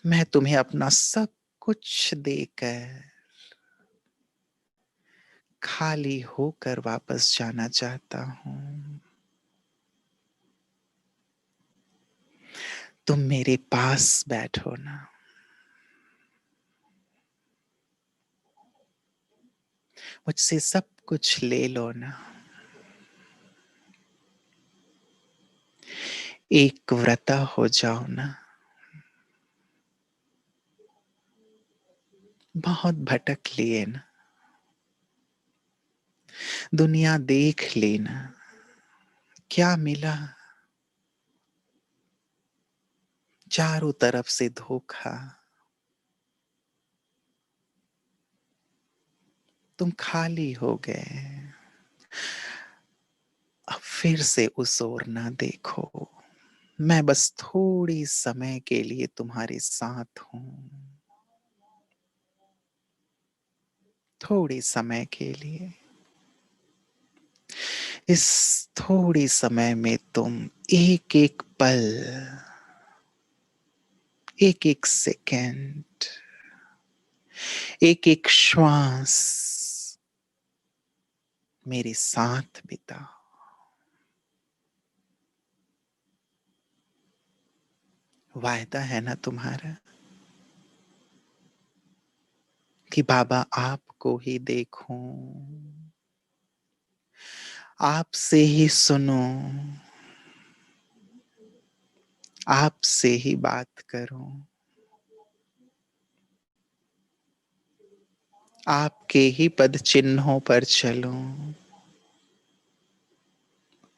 [SPEAKER 3] मैं तुम्हें अपना सब कुछ देकर खाली होकर वापस जाना चाहता हूं। तुम मेरे पास बैठो ना। मुझसे सब कुछ ले लो ना। एक व्रता हो जाओ ना। बहुत भटक लिए ना। दुनिया देख लेना। क्या मिला? चारों तरफ से धोखा। तुम खाली हो गए। अब फिर से उस ओर ना देखो। मैं बस थोड़ी समय के लिए तुम्हारे साथ हूं। थोड़ी समय के लिए। इस थोड़ी समय में तुम एक एक पल, एक एक सेकंड, एक एक श्वास मेरे साथ बिताओ। वायदा है ना तुम्हारा कि बाबा आपको ही देखूं, आपसे ही सुनो, आपसे ही बात करूं, आपके ही पद चिन्हों पर चलूं,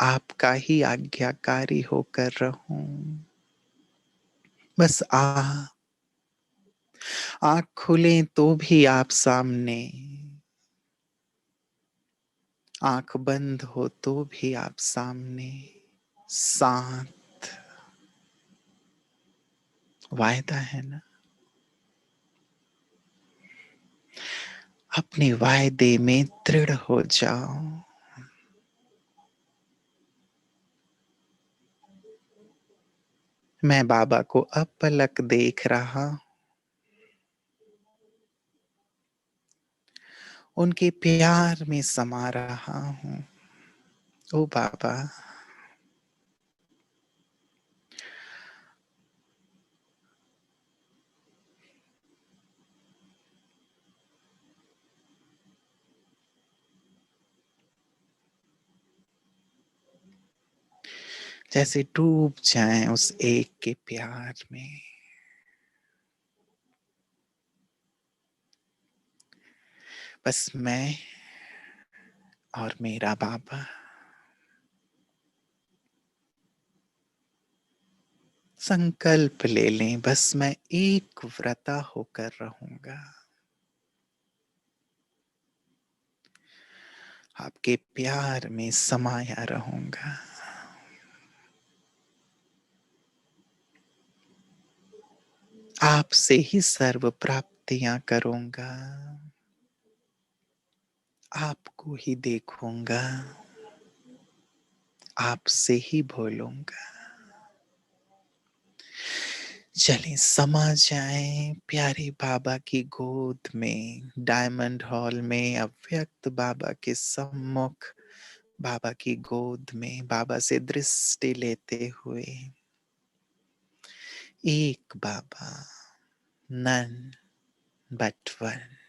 [SPEAKER 3] आपका ही आज्ञाकारी होकर रहूं। बस आंख खुले तो भी आप सामने, आंख बंद हो तो भी आप सामने, साथ वायदा है ना। अपने वायदे में दृढ़ हो जाओ। मैं बाबा को अब पलक देख रहा, उनके प्यार में समा रहा हूं। ओ बाबा, जैसे डूब जाएं उस एक के प्यार में। बस मैं और मेरा बाबा संकल्प ले लें, बस मैं एक व्रता होकर रहूंगा, आपके प्यार में समाया रहूंगा। आपसे ही सर्व प्राप्तियां करूंगा, आपको ही देखूंगा, आपसे ही बोलूंगा। चलें समा जाएं प्यारे बाबा की गोद में, डायमंड हॉल में, अव्यक्त बाबा के सम्मुख, बाबा की गोद में, बाबा से दृष्टि लेते हुए। एक बाबा, नन बट वन।